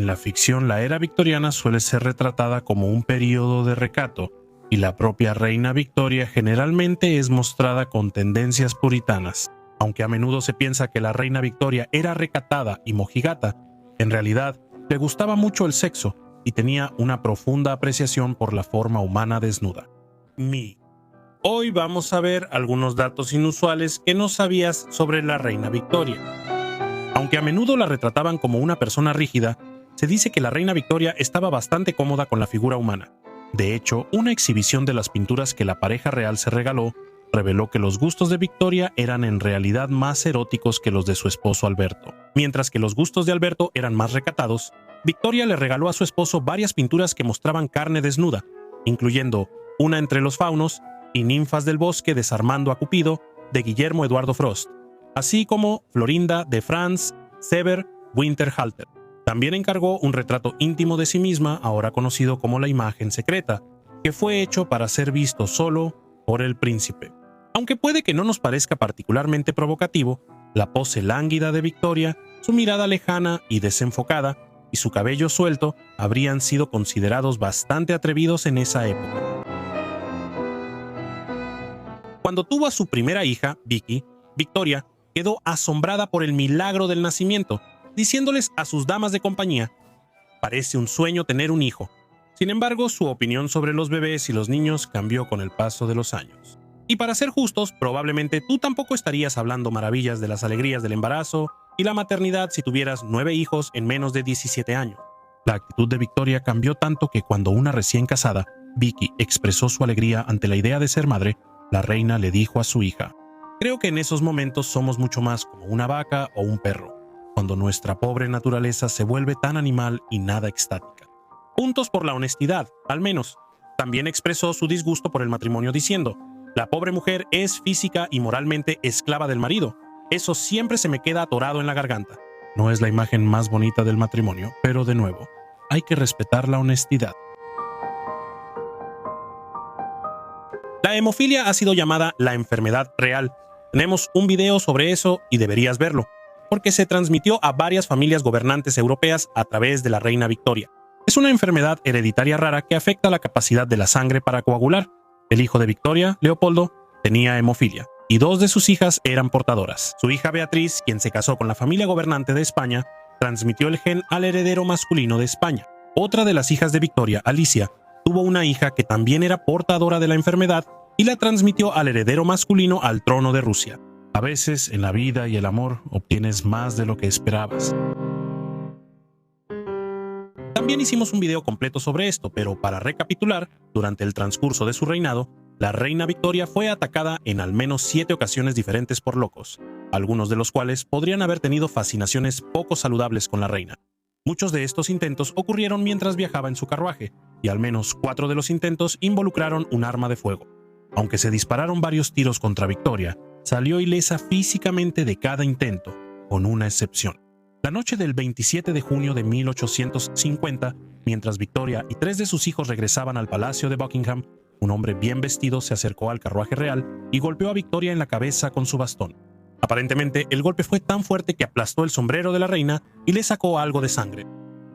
En la ficción, la era victoriana suele ser retratada como un periodo de recato, y la propia reina Victoria generalmente es mostrada con tendencias puritanas. Aunque a menudo se piensa que la reina Victoria era recatada y mojigata, en realidad le gustaba mucho el sexo y tenía una profunda apreciación por la forma humana desnuda. Hoy vamos a ver algunos datos inusuales que no sabías sobre la reina Victoria. Aunque a menudo la retrataban como una persona rígida, se dice que la reina Victoria estaba bastante cómoda con la figura humana. De hecho, una exhibición de las pinturas que la pareja real se regaló reveló que los gustos de Victoria eran en realidad más eróticos que los de su esposo Alberto. Mientras que los gustos de Alberto eran más recatados, Victoria le regaló a su esposo varias pinturas que mostraban carne desnuda, incluyendo Una entre los faunos y Ninfas del bosque desarmando a Cupido, de Guillermo Eduardo Frost, así como Florinda de Franz Sever Winterhalter. También encargó un retrato íntimo de sí misma, ahora conocido como la imagen secreta, que fue hecho para ser visto solo por el príncipe. Aunque puede que no nos parezca particularmente provocativo, la pose lánguida de Victoria, su mirada lejana y desenfocada, y su cabello suelto habrían sido considerados bastante atrevidos en esa época. Cuando tuvo a su primera hija, Vicky, Victoria quedó asombrada por el milagro del nacimiento, diciéndoles a sus damas de compañía: «Parece un sueño tener un hijo». Sin embargo, su opinión sobre los bebés y los niños cambió con el paso de los años. Y para ser justos, probablemente tú tampoco estarías hablando maravillas de las alegrías del embarazo y la maternidad si tuvieras 9 hijos en menos de 17 años. La actitud de Victoria cambió tanto que cuando una recién casada, Vicky, expresó su alegría ante la idea de ser madre, la reina le dijo a su hija: «Creo que en esos momentos somos mucho más como una vaca o un perro, cuando nuestra pobre naturaleza se vuelve tan animal y nada extática». Puntos por la honestidad, al menos. También expresó su disgusto por el matrimonio diciendo: «La pobre mujer es física y moralmente esclava del marido. Eso siempre se me queda atorado en la garganta». No es la imagen más bonita del matrimonio, pero de nuevo, hay que respetar la honestidad. La hemofilia ha sido llamada la enfermedad real. Tenemos un video sobre eso y deberías verlo, porque se transmitió a varias familias gobernantes europeas a través de la reina Victoria. Es una enfermedad hereditaria rara que afecta la capacidad de la sangre para coagular. El hijo de Victoria, Leopoldo, tenía hemofilia, y 2 de sus hijas eran portadoras. Su hija Beatriz, quien se casó con la familia gobernante de España, transmitió el gen al heredero masculino de España. Otra de las hijas de Victoria, Alicia, tuvo una hija que también era portadora de la enfermedad y la transmitió al heredero masculino al trono de Rusia. A veces, en la vida y el amor, obtienes más de lo que esperabas. También hicimos un video completo sobre esto, pero para recapitular, durante el transcurso de su reinado, la reina Victoria fue atacada en al menos 7 ocasiones diferentes por locos, algunos de los cuales podrían haber tenido fascinaciones poco saludables con la reina. Muchos de estos intentos ocurrieron mientras viajaba en su carruaje, y al menos 4 de los intentos involucraron un arma de fuego. Aunque se dispararon varios tiros contra Victoria, salió ilesa físicamente de cada intento, con una excepción. La noche del 27 de junio de 1850, mientras Victoria y 3 de sus hijos regresaban al palacio de Buckingham, un hombre bien vestido se acercó al carruaje real y golpeó a Victoria en la cabeza con su bastón. Aparentemente, el golpe fue tan fuerte que aplastó el sombrero de la reina y le sacó algo de sangre.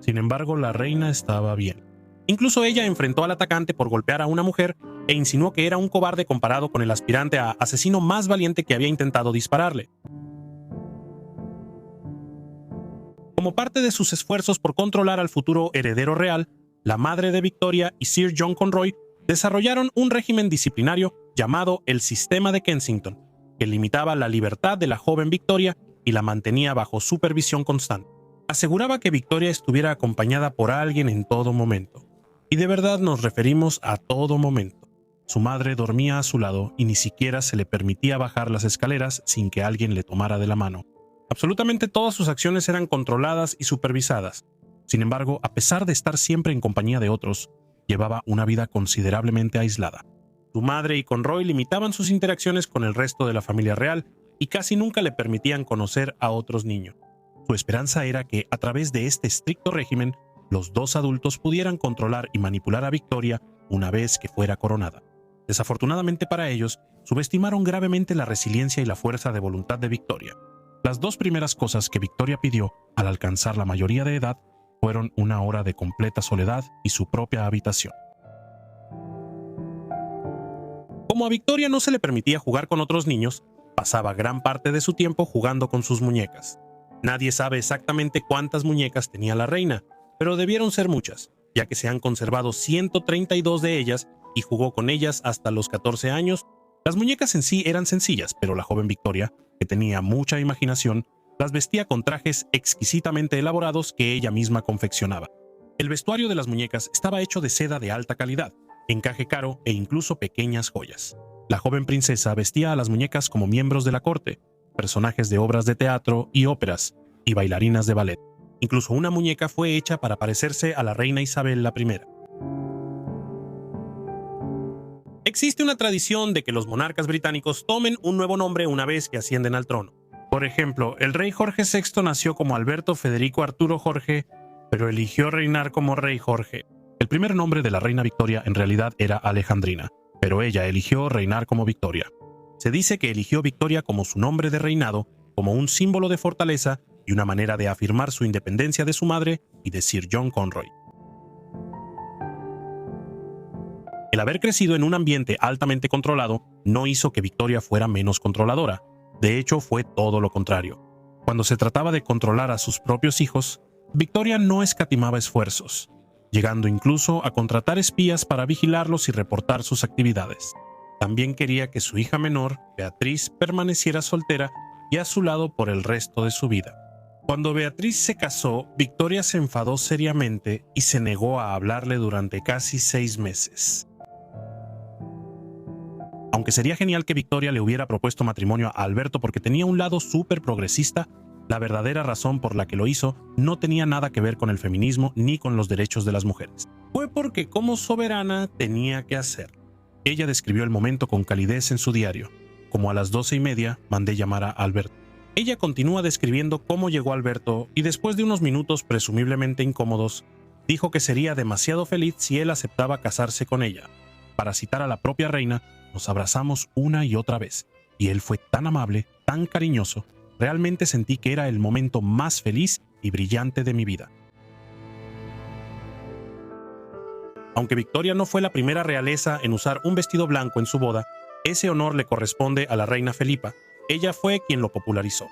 Sin embargo, la reina estaba bien. Incluso ella enfrentó al atacante por golpear a una mujer e insinuó que era un cobarde comparado con el aspirante a asesino más valiente que había intentado dispararle. Como parte de sus esfuerzos por controlar al futuro heredero real, la madre de Victoria y Sir John Conroy desarrollaron un régimen disciplinario llamado el Sistema de Kensington, que limitaba la libertad de la joven Victoria y la mantenía bajo supervisión constante. Aseguraba que Victoria estuviera acompañada por alguien en todo momento. Y de verdad nos referimos a todo momento. Su madre dormía a su lado y ni siquiera se le permitía bajar las escaleras sin que alguien le tomara de la mano. Absolutamente todas sus acciones eran controladas y supervisadas. Sin embargo, a pesar de estar siempre en compañía de otros, llevaba una vida considerablemente aislada. Su madre y Conroy limitaban sus interacciones con el resto de la familia real y casi nunca le permitían conocer a otros niños. Su esperanza era que, a través de este estricto régimen, los 2 adultos pudieran controlar y manipular a Victoria una vez que fuera coronada. Desafortunadamente para ellos, subestimaron gravemente la resiliencia y la fuerza de voluntad de Victoria. Las 2 primeras cosas que Victoria pidió al alcanzar la mayoría de edad fueron una hora de completa soledad y su propia habitación. Como a Victoria no se le permitía jugar con otros niños, pasaba gran parte de su tiempo jugando con sus muñecas. Nadie sabe exactamente cuántas muñecas tenía la reina, pero debieron ser muchas, ya que se han conservado 132 de ellas y jugó con ellas hasta los 14 años. Las muñecas en sí eran sencillas, pero la joven Victoria, que tenía mucha imaginación, las vestía con trajes exquisitamente elaborados que ella misma confeccionaba. El vestuario de las muñecas estaba hecho de seda de alta calidad, encaje caro e incluso pequeñas joyas. La joven princesa vestía a las muñecas como miembros de la corte, personajes de obras de teatro y óperas, y bailarinas de ballet. Incluso una muñeca fue hecha para parecerse a la reina Isabel I. Existe una tradición de que los monarcas británicos tomen un nuevo nombre una vez que ascienden al trono. Por ejemplo, el rey Jorge VI nació como Alberto Federico Arturo Jorge, pero eligió reinar como rey Jorge. El primer nombre de la reina Victoria en realidad era Alejandrina, pero ella eligió reinar como Victoria. Se dice que eligió Victoria como su nombre de reinado, como un símbolo de fortaleza y una manera de afirmar su independencia de su madre y de Sir John Conroy. El haber crecido en un ambiente altamente controlado no hizo que Victoria fuera menos controladora. De hecho, fue todo lo contrario. Cuando se trataba de controlar a sus propios hijos, Victoria no escatimaba esfuerzos, llegando incluso a contratar espías para vigilarlos y reportar sus actividades. También quería que su hija menor, Beatriz, permaneciera soltera y a su lado por el resto de su vida. Cuando Beatriz se casó, Victoria se enfadó seriamente y se negó a hablarle durante casi 6 meses. Aunque sería genial que Victoria le hubiera propuesto matrimonio a Alberto porque tenía un lado súper progresista, la verdadera razón por la que lo hizo no tenía nada que ver con el feminismo ni con los derechos de las mujeres. Fue porque como soberana tenía que hacerlo. Ella describió el momento con calidez en su diario. Como a las 12:30 mandé llamar a Alberto. Ella continúa describiendo cómo llegó Alberto y después de unos minutos presumiblemente incómodos, dijo que sería demasiado feliz si él aceptaba casarse con ella. Para citar a la propia reina, nos abrazamos una y otra vez, y él fue tan amable, tan cariñoso, realmente sentí que era el momento más feliz y brillante de mi vida. Aunque Victoria no fue la primera realeza en usar un vestido blanco en su boda, ese honor le corresponde a la reina Felipa. Ella fue quien lo popularizó.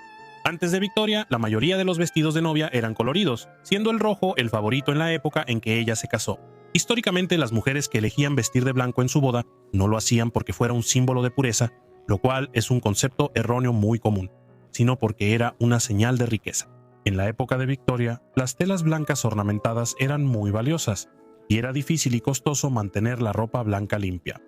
Antes de Victoria, la mayoría de los vestidos de novia eran coloridos, siendo el rojo el favorito en la época en que ella se casó. Históricamente, las mujeres que elegían vestir de blanco en su boda no lo hacían porque fuera un símbolo de pureza, lo cual es un concepto erróneo muy común, sino porque era una señal de riqueza. En la época de Victoria, las telas blancas ornamentadas eran muy valiosas, y era difícil y costoso mantener la ropa blanca limpia.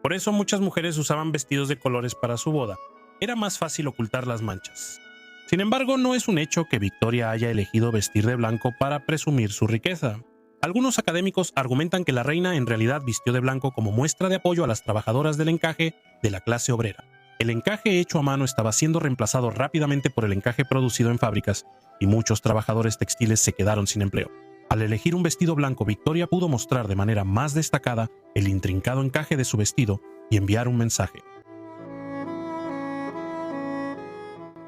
Por eso muchas mujeres usaban vestidos de colores para su boda. Era más fácil ocultar las manchas. Sin embargo, no es un hecho que Victoria haya elegido vestir de blanco para presumir su riqueza. Algunos académicos argumentan que la reina en realidad vistió de blanco como muestra de apoyo a las trabajadoras del encaje de la clase obrera. El encaje hecho a mano estaba siendo reemplazado rápidamente por el encaje producido en fábricas, y muchos trabajadores textiles se quedaron sin empleo. Al elegir un vestido blanco, Victoria pudo mostrar de manera más destacada el intrincado encaje de su vestido y enviar un mensaje.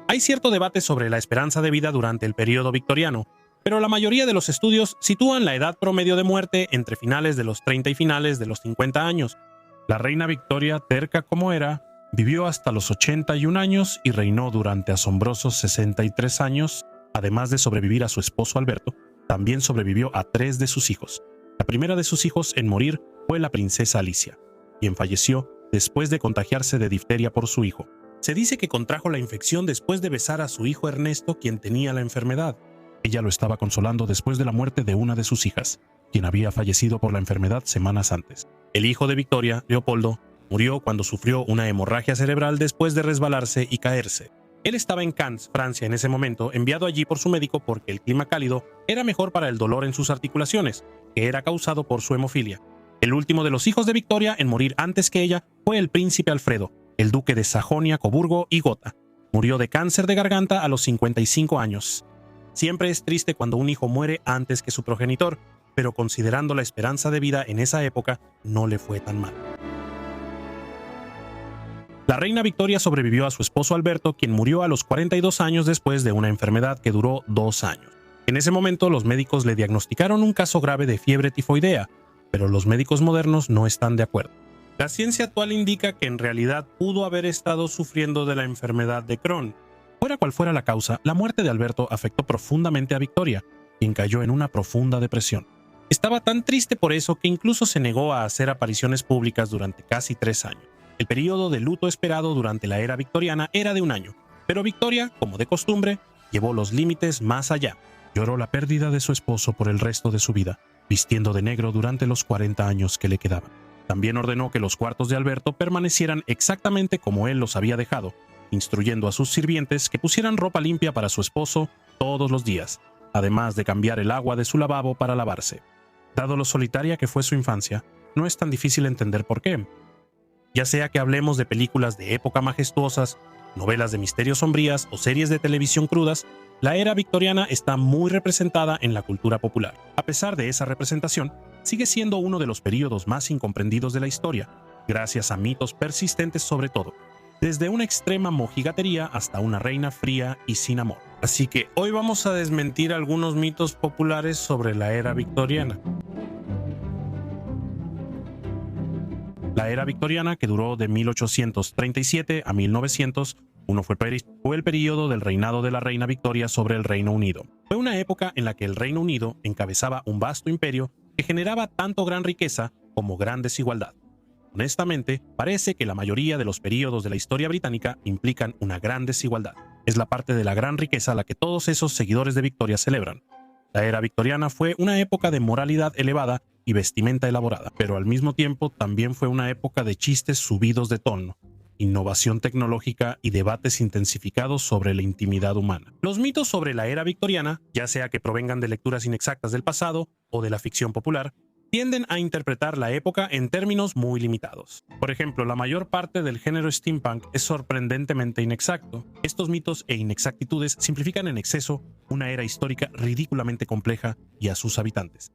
Hay cierto debate sobre la esperanza de vida durante el período victoriano, pero la mayoría de los estudios sitúan la edad promedio de muerte entre finales de los 30 y finales de los 50 años. La reina Victoria, terca como era, vivió hasta los 81 años y reinó durante asombrosos 63 años. Además de sobrevivir a su esposo Alberto, también sobrevivió a 3 de sus hijos. La primera de sus hijos en morir fue la princesa Alicia, quien falleció después de contagiarse de difteria por su hijo. Se dice que contrajo la infección después de besar a su hijo Ernesto, quien tenía la enfermedad. Ella lo estaba consolando después de la muerte de una de sus hijas, quien había fallecido por la enfermedad semanas antes. El hijo de Victoria, Leopoldo, murió cuando sufrió una hemorragia cerebral después de resbalarse y caerse. Él estaba en Cannes, Francia en ese momento, enviado allí por su médico porque el clima cálido era mejor para el dolor en sus articulaciones, que era causado por su hemofilia. El último de los hijos de Victoria en morir antes que ella fue el príncipe Alfredo, el duque de Sajonia, Coburgo y Gotha. Murió de cáncer de garganta a los 55 años. Siempre es triste cuando un hijo muere antes que su progenitor, pero considerando la esperanza de vida en esa época, no le fue tan mal. La reina Victoria sobrevivió a su esposo Alberto, quien murió a los 42 años después de una enfermedad que duró 2 años. En ese momento los médicos le diagnosticaron un caso grave de fiebre tifoidea, pero los médicos modernos no están de acuerdo. La ciencia actual indica que en realidad pudo haber estado sufriendo de la enfermedad de Crohn. Fuera cual fuera la causa, la muerte de Alberto afectó profundamente a Victoria, quien cayó en una profunda depresión. Estaba tan triste por eso que incluso se negó a hacer apariciones públicas durante casi 3 años. El periodo de luto esperado durante la era victoriana era de 1 año, pero Victoria, como de costumbre, llevó los límites más allá. Lloró la pérdida de su esposo por el resto de su vida, vistiendo de negro durante los 40 años que le quedaban. También ordenó que los cuartos de Alberto permanecieran exactamente como él los había dejado, instruyendo a sus sirvientes que pusieran ropa limpia para su esposo todos los días, además de cambiar el agua de su lavabo para lavarse. Dado lo solitaria que fue su infancia, no es tan difícil entender por qué. Ya sea que hablemos de películas de época majestuosas, novelas de misterios sombrías o series de televisión crudas, la era victoriana está muy representada en la cultura popular. A pesar de esa representación, sigue siendo uno de los períodos más incomprendidos de la historia, gracias a mitos persistentes sobre todo, desde una extrema mojigatería hasta una reina fría y sin amor. Así que hoy vamos a desmentir algunos mitos populares sobre la era victoriana. La era victoriana, que duró de 1837 a 1900, fue el periodo del reinado de la reina Victoria sobre el Reino Unido. Fue una época en la que el Reino Unido encabezaba un vasto imperio que generaba tanto gran riqueza como gran desigualdad. Honestamente, parece que la mayoría de los períodos de la historia británica implican una gran desigualdad. Es la parte de la gran riqueza la que todos esos seguidores de Victoria celebran. La era victoriana fue una época de moralidad elevada y vestimenta elaborada, pero al mismo tiempo también fue una época de chistes subidos de tono, innovación tecnológica y debates intensificados sobre la intimidad humana. Los mitos sobre la era victoriana, ya sea que provengan de lecturas inexactas del pasado o de la ficción popular, tienden a interpretar la época en términos muy limitados. Por ejemplo, la mayor parte del género steampunk es sorprendentemente inexacto. Estos mitos e inexactitudes simplifican en exceso una era histórica ridículamente compleja y a sus habitantes.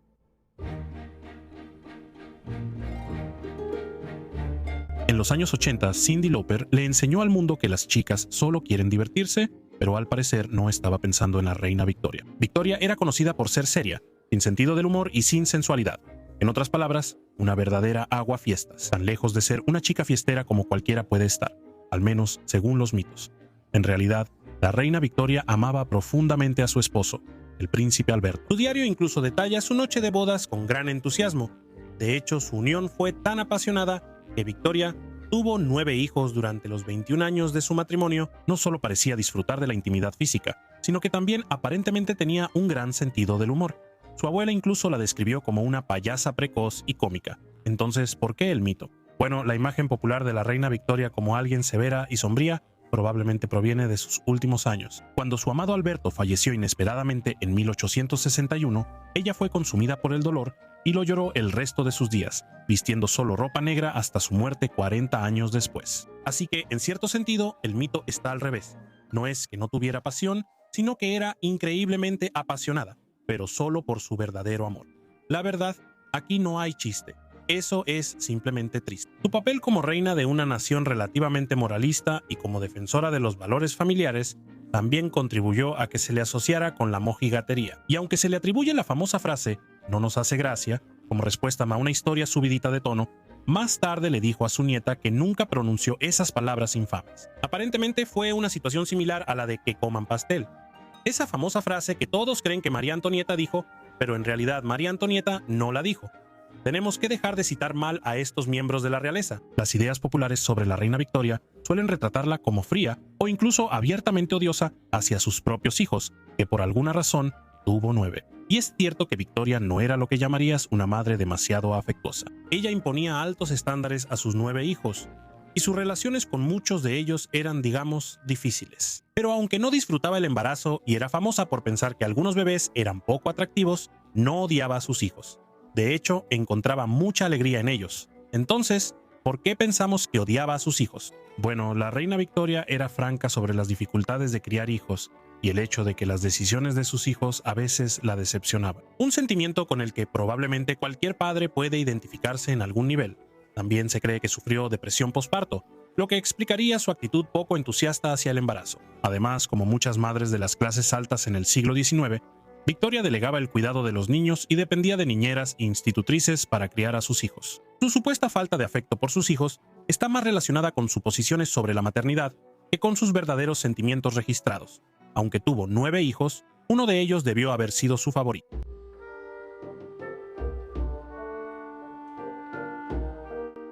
En los años 80, Cyndi Lauper le enseñó al mundo que las chicas solo quieren divertirse, pero al parecer no estaba pensando en la reina Victoria. Victoria era conocida por ser seria, sin sentido del humor y sin sensualidad. En otras palabras, una verdadera aguafiestas, tan lejos de ser una chica fiestera como cualquiera puede estar, al menos según los mitos. En realidad, la reina Victoria amaba profundamente a su esposo, el príncipe Alberto. Su diario incluso detalla su noche de bodas con gran entusiasmo. De hecho, su unión fue tan apasionada que Victoria tuvo 9 hijos durante los 21 años de su matrimonio. No solo parecía disfrutar de la intimidad física, sino que también aparentemente tenía un gran sentido del humor. Su abuela incluso la describió como una payasa precoz y cómica. Entonces, ¿por qué el mito? Bueno, la imagen popular de la reina Victoria como alguien severa y sombría probablemente proviene de sus últimos años. Cuando su amado Alberto falleció inesperadamente en 1861, ella fue consumida por el dolor y lo lloró el resto de sus días, vistiendo solo ropa negra hasta su muerte 40 años después. Así que, en cierto sentido, el mito está al revés. No es que no tuviera pasión, sino que era increíblemente apasionada, pero solo por su verdadero amor. La verdad, aquí no hay chiste. Eso es simplemente triste. Su papel como reina de una nación relativamente moralista y como defensora de los valores familiares también contribuyó a que se le asociara con la mojigatería. Y aunque se le atribuye la famosa frase "no nos hace gracia", como respuesta a una historia subidita de tono, más tarde le dijo a su nieta que nunca pronunció esas palabras infames. Aparentemente fue una situación similar a la de "que coman pastel". Esa famosa frase que todos creen que María Antonieta dijo, pero en realidad María Antonieta no la dijo. Tenemos que dejar de citar mal a estos miembros de la realeza. Las ideas populares sobre la reina Victoria suelen retratarla como fría o incluso abiertamente odiosa hacia sus propios hijos, que por alguna razón tuvo 9. Y es cierto que Victoria no era lo que llamarías una madre demasiado afectuosa. Ella imponía altos estándares a sus 9 hijos, y sus relaciones con muchos de ellos eran, digamos, difíciles. Pero aunque no disfrutaba el embarazo y era famosa por pensar que algunos bebés eran poco atractivos, no odiaba a sus hijos. De hecho, encontraba mucha alegría en ellos. Entonces, ¿por qué pensamos que odiaba a sus hijos? Bueno, la reina Victoria era franca sobre las dificultades de criar hijos y el hecho de que las decisiones de sus hijos a veces la decepcionaban. Un sentimiento con el que probablemente cualquier padre puede identificarse en algún nivel. También se cree que sufrió depresión posparto, lo que explicaría su actitud poco entusiasta hacia el embarazo. Además, como muchas madres de las clases altas en el siglo XIX, Victoria delegaba el cuidado de los niños y dependía de niñeras e institutrices para criar a sus hijos. Su supuesta falta de afecto por sus hijos está más relacionada con suposiciones sobre la maternidad que con sus verdaderos sentimientos registrados. Aunque tuvo 9 hijos, uno de ellos debió haber sido su favorito.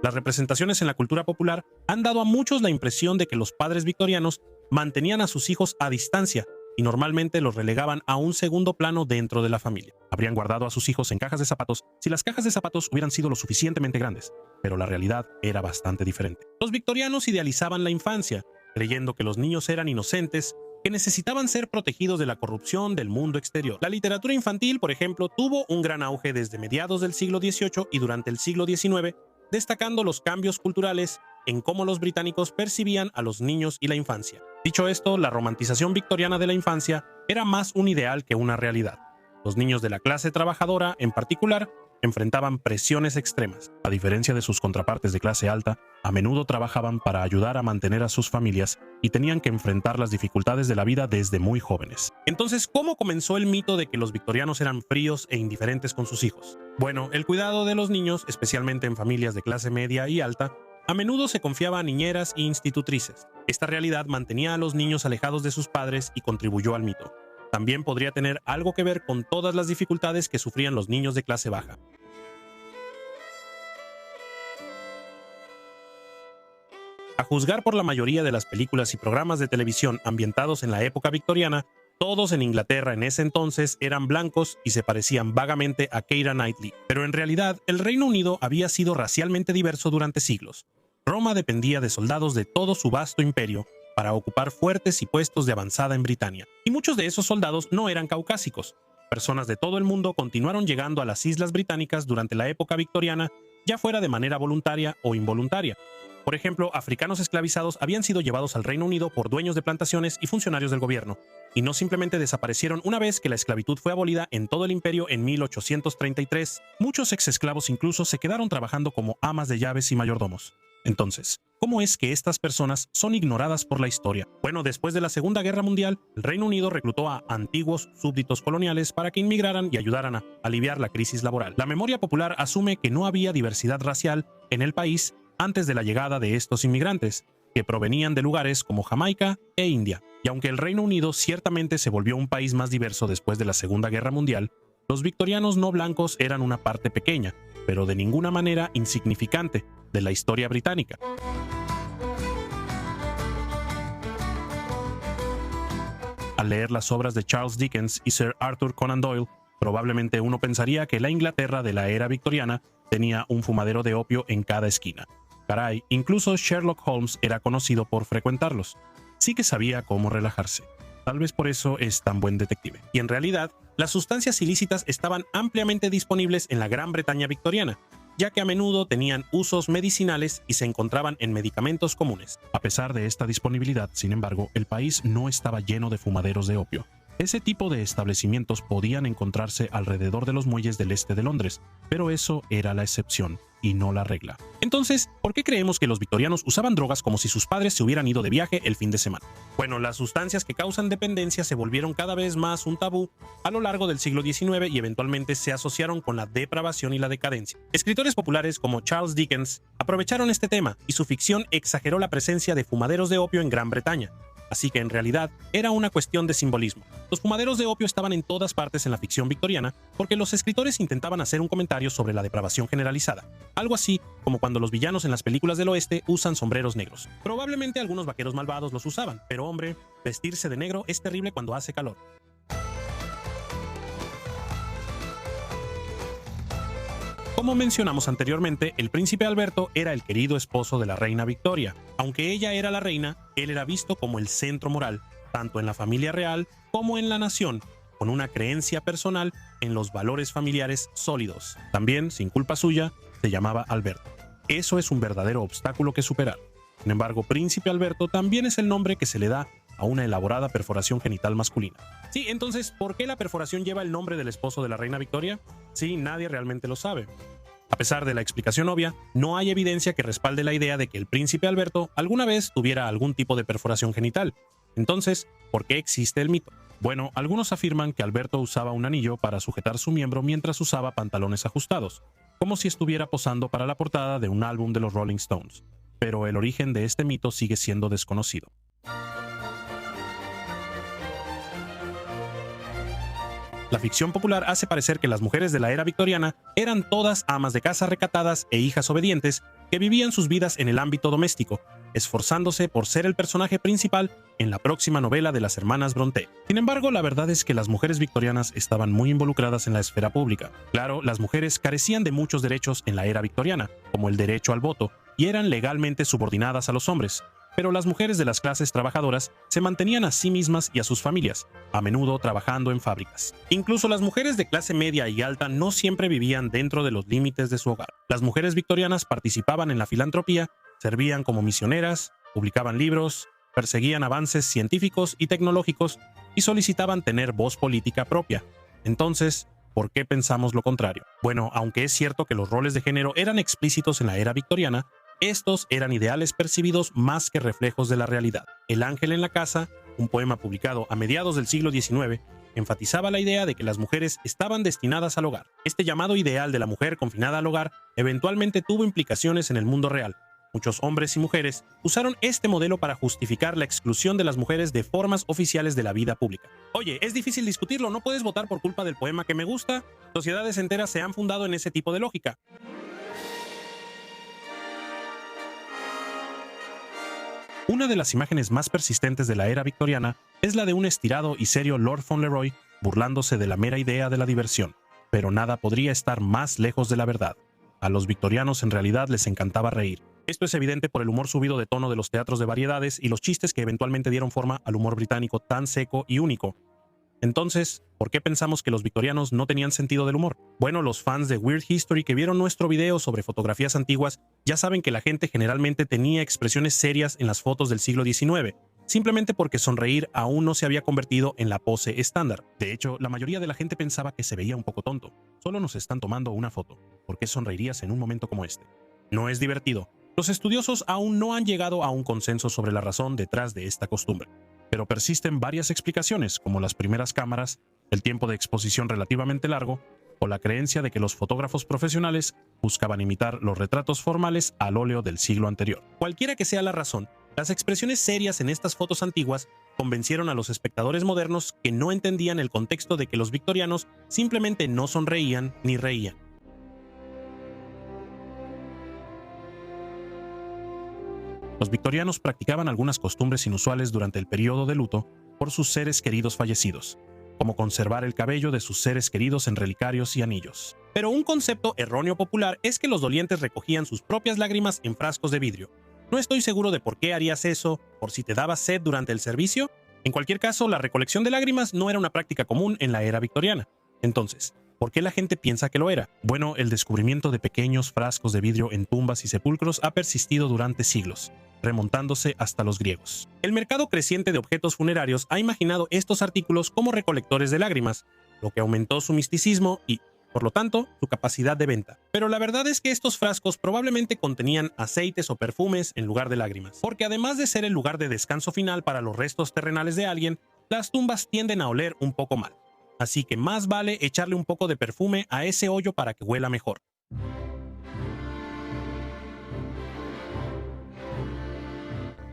Las representaciones en la cultura popular han dado a muchos la impresión de que los padres victorianos mantenían a sus hijos a distancia y normalmente los relegaban a un segundo plano dentro de la familia. Habrían guardado a sus hijos en cajas de zapatos si las cajas de zapatos hubieran sido lo suficientemente grandes, pero la realidad era bastante diferente. Los victorianos idealizaban la infancia, creyendo que los niños eran inocentes, que necesitaban ser protegidos de la corrupción del mundo exterior. La literatura infantil, por ejemplo, tuvo un gran auge desde mediados del siglo XVIII y durante el siglo XIX, destacando los cambios culturales en cómo los británicos percibían a los niños y la infancia. Dicho esto, la romantización victoriana de la infancia era más un ideal que una realidad. Los niños de la clase trabajadora, en particular, enfrentaban presiones extremas. A diferencia de sus contrapartes de clase alta, a menudo trabajaban para ayudar a mantener a sus familias y tenían que enfrentar las dificultades de la vida desde muy jóvenes. Entonces, ¿cómo comenzó el mito de que los victorianos eran fríos e indiferentes con sus hijos? Bueno, el cuidado de los niños, especialmente en familias de clase media y alta, a menudo se confiaba a niñeras e institutrices. Esta realidad mantenía a los niños alejados de sus padres y contribuyó al mito. También podría tener algo que ver con todas las dificultades que sufrían los niños de clase baja. A juzgar por la mayoría de las películas y programas de televisión ambientados en la época victoriana, todos en Inglaterra en ese entonces eran blancos y se parecían vagamente a Keira Knightley. Pero en realidad, el Reino Unido había sido racialmente diverso durante siglos. Roma dependía de soldados de todo su vasto imperio para ocupar fuertes y puestos de avanzada en Britania. Y muchos de esos soldados no eran caucásicos. Personas de todo el mundo continuaron llegando a las islas británicas durante la época victoriana, ya fuera de manera voluntaria o involuntaria. Por ejemplo, africanos esclavizados habían sido llevados al Reino Unido por dueños de plantaciones y funcionarios del gobierno, y no simplemente desaparecieron una vez que la esclavitud fue abolida en todo el imperio en 1833. Muchos exesclavos incluso se quedaron trabajando como amas de llaves y mayordomos. Entonces, ¿cómo es que estas personas son ignoradas por la historia? Bueno, después de la Segunda Guerra Mundial, el Reino Unido reclutó a antiguos súbditos coloniales para que inmigraran y ayudaran a aliviar la crisis laboral. La memoria popular asume que no había diversidad racial en el país antes de la llegada de estos inmigrantes, que provenían de lugares como Jamaica e India. Y aunque el Reino Unido ciertamente se volvió un país más diverso después de la Segunda Guerra Mundial, los victorianos no blancos eran una parte pequeña, pero de ninguna manera insignificante, de la historia británica. Al leer las obras de Charles Dickens y Sir Arthur Conan Doyle, probablemente uno pensaría que la Inglaterra de la era victoriana tenía un fumadero de opio en cada esquina. Caray, incluso Sherlock Holmes era conocido por frecuentarlos. Sí que sabía cómo relajarse. Tal vez por eso es tan buen detective. Y en realidad, las sustancias ilícitas estaban ampliamente disponibles en la Gran Bretaña victoriana, ya que a menudo tenían usos medicinales y se encontraban en medicamentos comunes. A pesar de esta disponibilidad, sin embargo, el país no estaba lleno de fumaderos de opio. Ese tipo de establecimientos podían encontrarse alrededor de los muelles del este de Londres, pero eso era la excepción y no la regla. Entonces, ¿por qué creemos que los victorianos usaban drogas como si sus padres se hubieran ido de viaje el fin de semana? Bueno, las sustancias que causan dependencia se volvieron cada vez más un tabú a lo largo del siglo XIX y eventualmente se asociaron con la depravación y la decadencia. Escritores populares como Charles Dickens aprovecharon este tema y su ficción exageró la presencia de fumaderos de opio en Gran Bretaña. Así que en realidad era una cuestión de simbolismo. Los fumaderos de opio estaban en todas partes en la ficción victoriana porque los escritores intentaban hacer un comentario sobre la depravación generalizada. Algo así como cuando los villanos en las películas del oeste usan sombreros negros. Probablemente algunos vaqueros malvados los usaban, pero hombre, vestirse de negro es terrible cuando hace calor. Como mencionamos anteriormente, el príncipe Alberto era el querido esposo de la reina Victoria. Aunque ella era la reina, él era visto como el centro moral, tanto en la familia real como en la nación, con una creencia personal en los valores familiares sólidos. También, sin culpa suya, se llamaba Alberto. Eso es un verdadero obstáculo que superar. Sin embargo, príncipe Alberto también es el nombre que se le da a una elaborada perforación genital masculina. Sí, entonces, ¿por qué la perforación lleva el nombre del esposo de la reina Victoria? Sí, nadie realmente lo sabe. A pesar de la explicación obvia, no hay evidencia que respalde la idea de que el príncipe Alberto alguna vez tuviera algún tipo de perforación genital. Entonces, ¿por qué existe el mito? Bueno, algunos afirman que Alberto usaba un anillo para sujetar su miembro mientras usaba pantalones ajustados, como si estuviera posando para la portada de un álbum de los Rolling Stones. Pero el origen de este mito sigue siendo desconocido. La ficción popular hace parecer que las mujeres de la era victoriana eran todas amas de casa recatadas e hijas obedientes que vivían sus vidas en el ámbito doméstico, esforzándose por ser el personaje principal en la próxima novela de las hermanas Brontë. Sin embargo, la verdad es que las mujeres victorianas estaban muy involucradas en la esfera pública. Claro, las mujeres carecían de muchos derechos en la era victoriana, como el derecho al voto, y eran legalmente subordinadas a los hombres. Pero las mujeres de las clases trabajadoras se mantenían a sí mismas y a sus familias, a menudo trabajando en fábricas. Incluso las mujeres de clase media y alta no siempre vivían dentro de los límites de su hogar. Las mujeres victorianas participaban en la filantropía, servían como misioneras, publicaban libros, perseguían avances científicos y tecnológicos y solicitaban tener voz política propia. Entonces, ¿por qué pensamos lo contrario? Bueno, aunque es cierto que los roles de género eran explícitos en la era victoriana, estos eran ideales percibidos más que reflejos de la realidad. El ángel en la casa, un poema publicado a mediados del siglo XIX, enfatizaba la idea de que las mujeres estaban destinadas al hogar. Este llamado ideal de la mujer confinada al hogar eventualmente tuvo implicaciones en el mundo real. Muchos hombres y mujeres usaron este modelo para justificar la exclusión de las mujeres de formas oficiales de la vida pública. Oye, es difícil discutirlo, no puedes votar por culpa del poema que me gusta. Sociedades enteras se han fundado en ese tipo de lógica. Una de las imágenes más persistentes de la era victoriana es la de un estirado y serio Lord Fauntleroy burlándose de la mera idea de la diversión. Pero nada podría estar más lejos de la verdad. A los victorianos en realidad les encantaba reír. Esto es evidente por el humor subido de tono de los teatros de variedades y los chistes que eventualmente dieron forma al humor británico tan seco y único. Entonces, ¿por qué pensamos que los victorianos no tenían sentido del humor? Bueno, los fans de Weird History que vieron nuestro video sobre fotografías antiguas ya saben que la gente generalmente tenía expresiones serias en las fotos del siglo XIX, simplemente porque sonreír aún no se había convertido en la pose estándar. De hecho, la mayoría de la gente pensaba que se veía un poco tonto. Solo nos están tomando una foto. ¿Por qué sonreirías en un momento como este? No es divertido. Los estudiosos aún no han llegado a un consenso sobre la razón detrás de esta costumbre. Pero persisten varias explicaciones, como las primeras cámaras, el tiempo de exposición relativamente largo, o la creencia de que los fotógrafos profesionales buscaban imitar los retratos formales al óleo del siglo anterior. Cualquiera que sea la razón, las expresiones serias en estas fotos antiguas convencieron a los espectadores modernos que no entendían el contexto de que los victorianos simplemente no sonreían ni reían. Los victorianos practicaban algunas costumbres inusuales durante el periodo de luto por sus seres queridos fallecidos, como conservar el cabello de sus seres queridos en relicarios y anillos. Pero un concepto erróneo popular es que los dolientes recogían sus propias lágrimas en frascos de vidrio. No estoy seguro de por qué harías eso, por si te daba sed durante el servicio. En cualquier caso, la recolección de lágrimas no era una práctica común en la era victoriana. Entonces, ¿por qué la gente piensa que lo era? Bueno, el descubrimiento de pequeños frascos de vidrio en tumbas y sepulcros ha persistido durante siglos, remontándose hasta los griegos. El mercado creciente de objetos funerarios ha imaginado estos artículos como recolectores de lágrimas, lo que aumentó su misticismo y, por lo tanto, su capacidad de venta. Pero la verdad es que estos frascos probablemente contenían aceites o perfumes en lugar de lágrimas, porque además de ser el lugar de descanso final para los restos terrenales de alguien, las tumbas tienden a oler un poco mal. Así que más vale echarle un poco de perfume a ese hoyo para que huela mejor.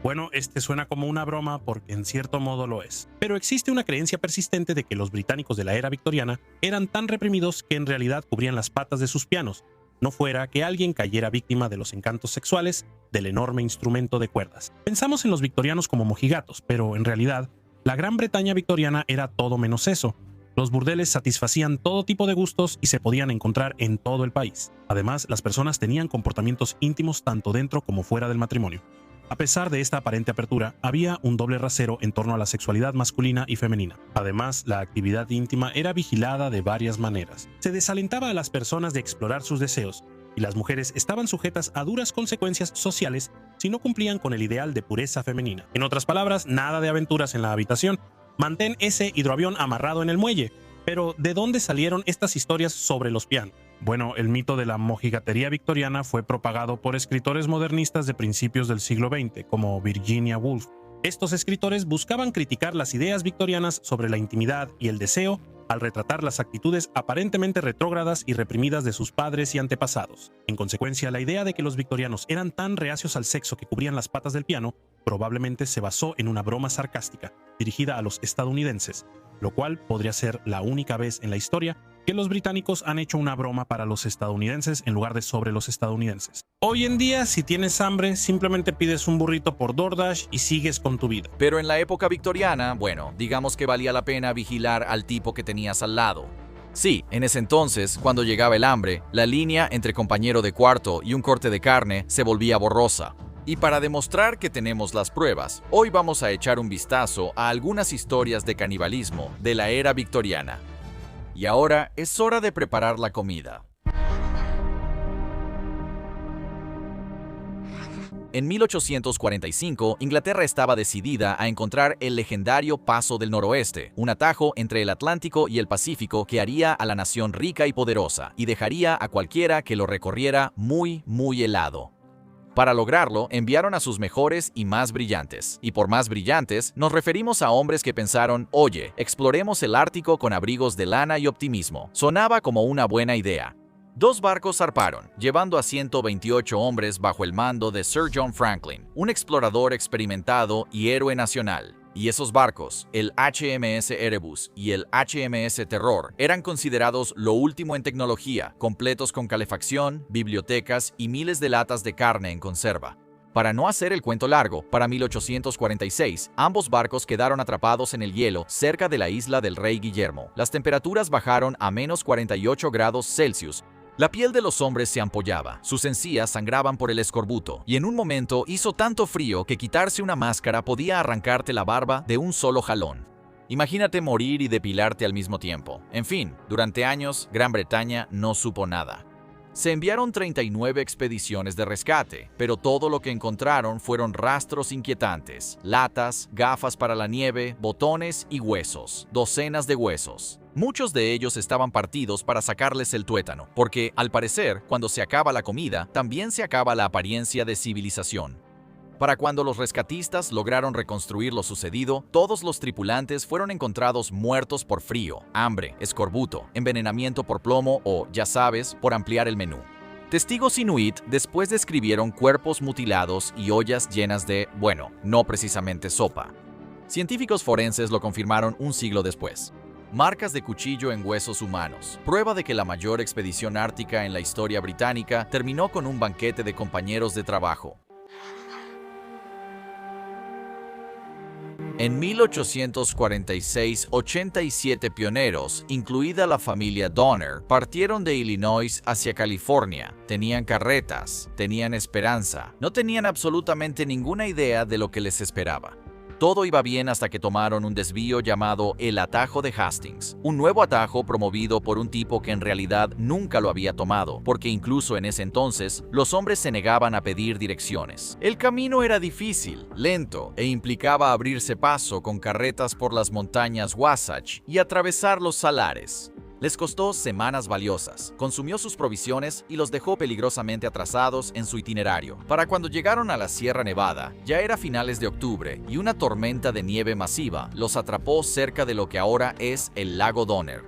Bueno, este suena como una broma porque en cierto modo lo es. Pero existe una creencia persistente de que los británicos de la era victoriana eran tan reprimidos que en realidad cubrían las patas de sus pianos, no fuera que alguien cayera víctima de los encantos sexuales del enorme instrumento de cuerdas. Pensamos en los victorianos como mojigatos, pero en realidad, la Gran Bretaña victoriana era todo menos eso. Los burdeles satisfacían todo tipo de gustos y se podían encontrar en todo el país. Además, las personas tenían comportamientos íntimos tanto dentro como fuera del matrimonio. A pesar de esta aparente apertura, había un doble rasero en torno a la sexualidad masculina y femenina. Además, la actividad íntima era vigilada de varias maneras. Se desalentaba a las personas de explorar sus deseos, y las mujeres estaban sujetas a duras consecuencias sociales si no cumplían con el ideal de pureza femenina. En otras palabras, nada de aventuras en la habitación. Mantén ese hidroavión amarrado en el muelle. Pero, ¿de dónde salieron estas historias sobre los pianos? Bueno, el mito de la mojigatería victoriana fue propagado por escritores modernistas de principios del siglo XX, como Virginia Woolf. Estos escritores buscaban criticar las ideas victorianas sobre la intimidad y el deseo al retratar las actitudes aparentemente retrógradas y reprimidas de sus padres y antepasados. En consecuencia, la idea de que los victorianos eran tan reacios al sexo que cubrían las patas del piano probablemente se basó en una broma sarcástica dirigida a los estadounidenses, lo cual podría ser la única vez en la historia que los británicos han hecho una broma para los estadounidenses en lugar de sobre los estadounidenses. Hoy en día, si tienes hambre, simplemente pides un burrito por DoorDash y sigues con tu vida. Pero en la época victoriana, bueno, digamos que valía la pena vigilar al tipo que tenías al lado. Sí, en ese entonces, cuando llegaba el hambre, la línea entre compañero de cuarto y un corte de carne se volvía borrosa. Y para demostrar que tenemos las pruebas, hoy vamos a echar un vistazo a algunas historias de canibalismo de la era victoriana. Y ahora es hora de preparar la comida. En 1845, Inglaterra estaba decidida a encontrar el legendario Paso del Noroeste, un atajo entre el Atlántico y el Pacífico que haría a la nación rica y poderosa y dejaría a cualquiera que lo recorriera muy helado. Para lograrlo, enviaron a sus mejores y más brillantes. Y por más brillantes, nos referimos a hombres que pensaron, oye, exploremos el Ártico con abrigos de lana y optimismo. Sonaba como una buena idea. 2 barcos zarparon, llevando a 128 hombres bajo el mando de Sir John Franklin, un explorador experimentado y héroe nacional. Y esos barcos, el HMS Erebus y el HMS Terror, eran considerados lo último en tecnología, completos con calefacción, bibliotecas y miles de latas de carne en conserva. Para no hacer el cuento largo, para 1846, ambos barcos quedaron atrapados en el hielo cerca de la isla del Rey Guillermo. Las temperaturas bajaron a menos 48 grados Celsius. La piel de los hombres se ampollaba, sus encías sangraban por el escorbuto, y en un momento hizo tanto frío que quitarse una máscara podía arrancarte la barba de un solo jalón. Imagínate morir y depilarte al mismo tiempo. En fin, durante años, Gran Bretaña no supo nada. Se enviaron 39 expediciones de rescate, pero todo lo que encontraron fueron rastros inquietantes, latas, gafas para la nieve, botones y huesos, docenas de huesos. Muchos de ellos estaban partidos para sacarles el tuétano, porque, al parecer, cuando se acaba la comida, también se acaba la apariencia de civilización. Para cuando los rescatistas lograron reconstruir lo sucedido, todos los tripulantes fueron encontrados muertos por frío, hambre, escorbuto, envenenamiento por plomo o, ya sabes, por ampliar el menú. Testigos inuit después describieron cuerpos mutilados y ollas llenas de, bueno, no precisamente sopa. Científicos forenses lo confirmaron un siglo después. Marcas de cuchillo en huesos humanos, prueba de que la mayor expedición ártica en la historia británica terminó con un banquete de compañeros de trabajo. En 1846, 87 pioneros, incluida la familia Donner, partieron de Illinois hacia California. Tenían carretas, tenían esperanza, no tenían absolutamente ninguna idea de lo que les esperaba. Todo iba bien hasta que tomaron un desvío llamado el Atajo de Hastings, un nuevo atajo promovido por un tipo que en realidad nunca lo había tomado, porque incluso en ese entonces los hombres se negaban a pedir direcciones. El camino era difícil, lento, e implicaba abrirse paso con carretas por las montañas Wasatch y atravesar los salares. Les costó semanas valiosas, consumió sus provisiones y los dejó peligrosamente atrasados en su itinerario. Para cuando llegaron a la Sierra Nevada, ya era finales de octubre y una tormenta de nieve masiva los atrapó cerca de lo que ahora es el lago Donner.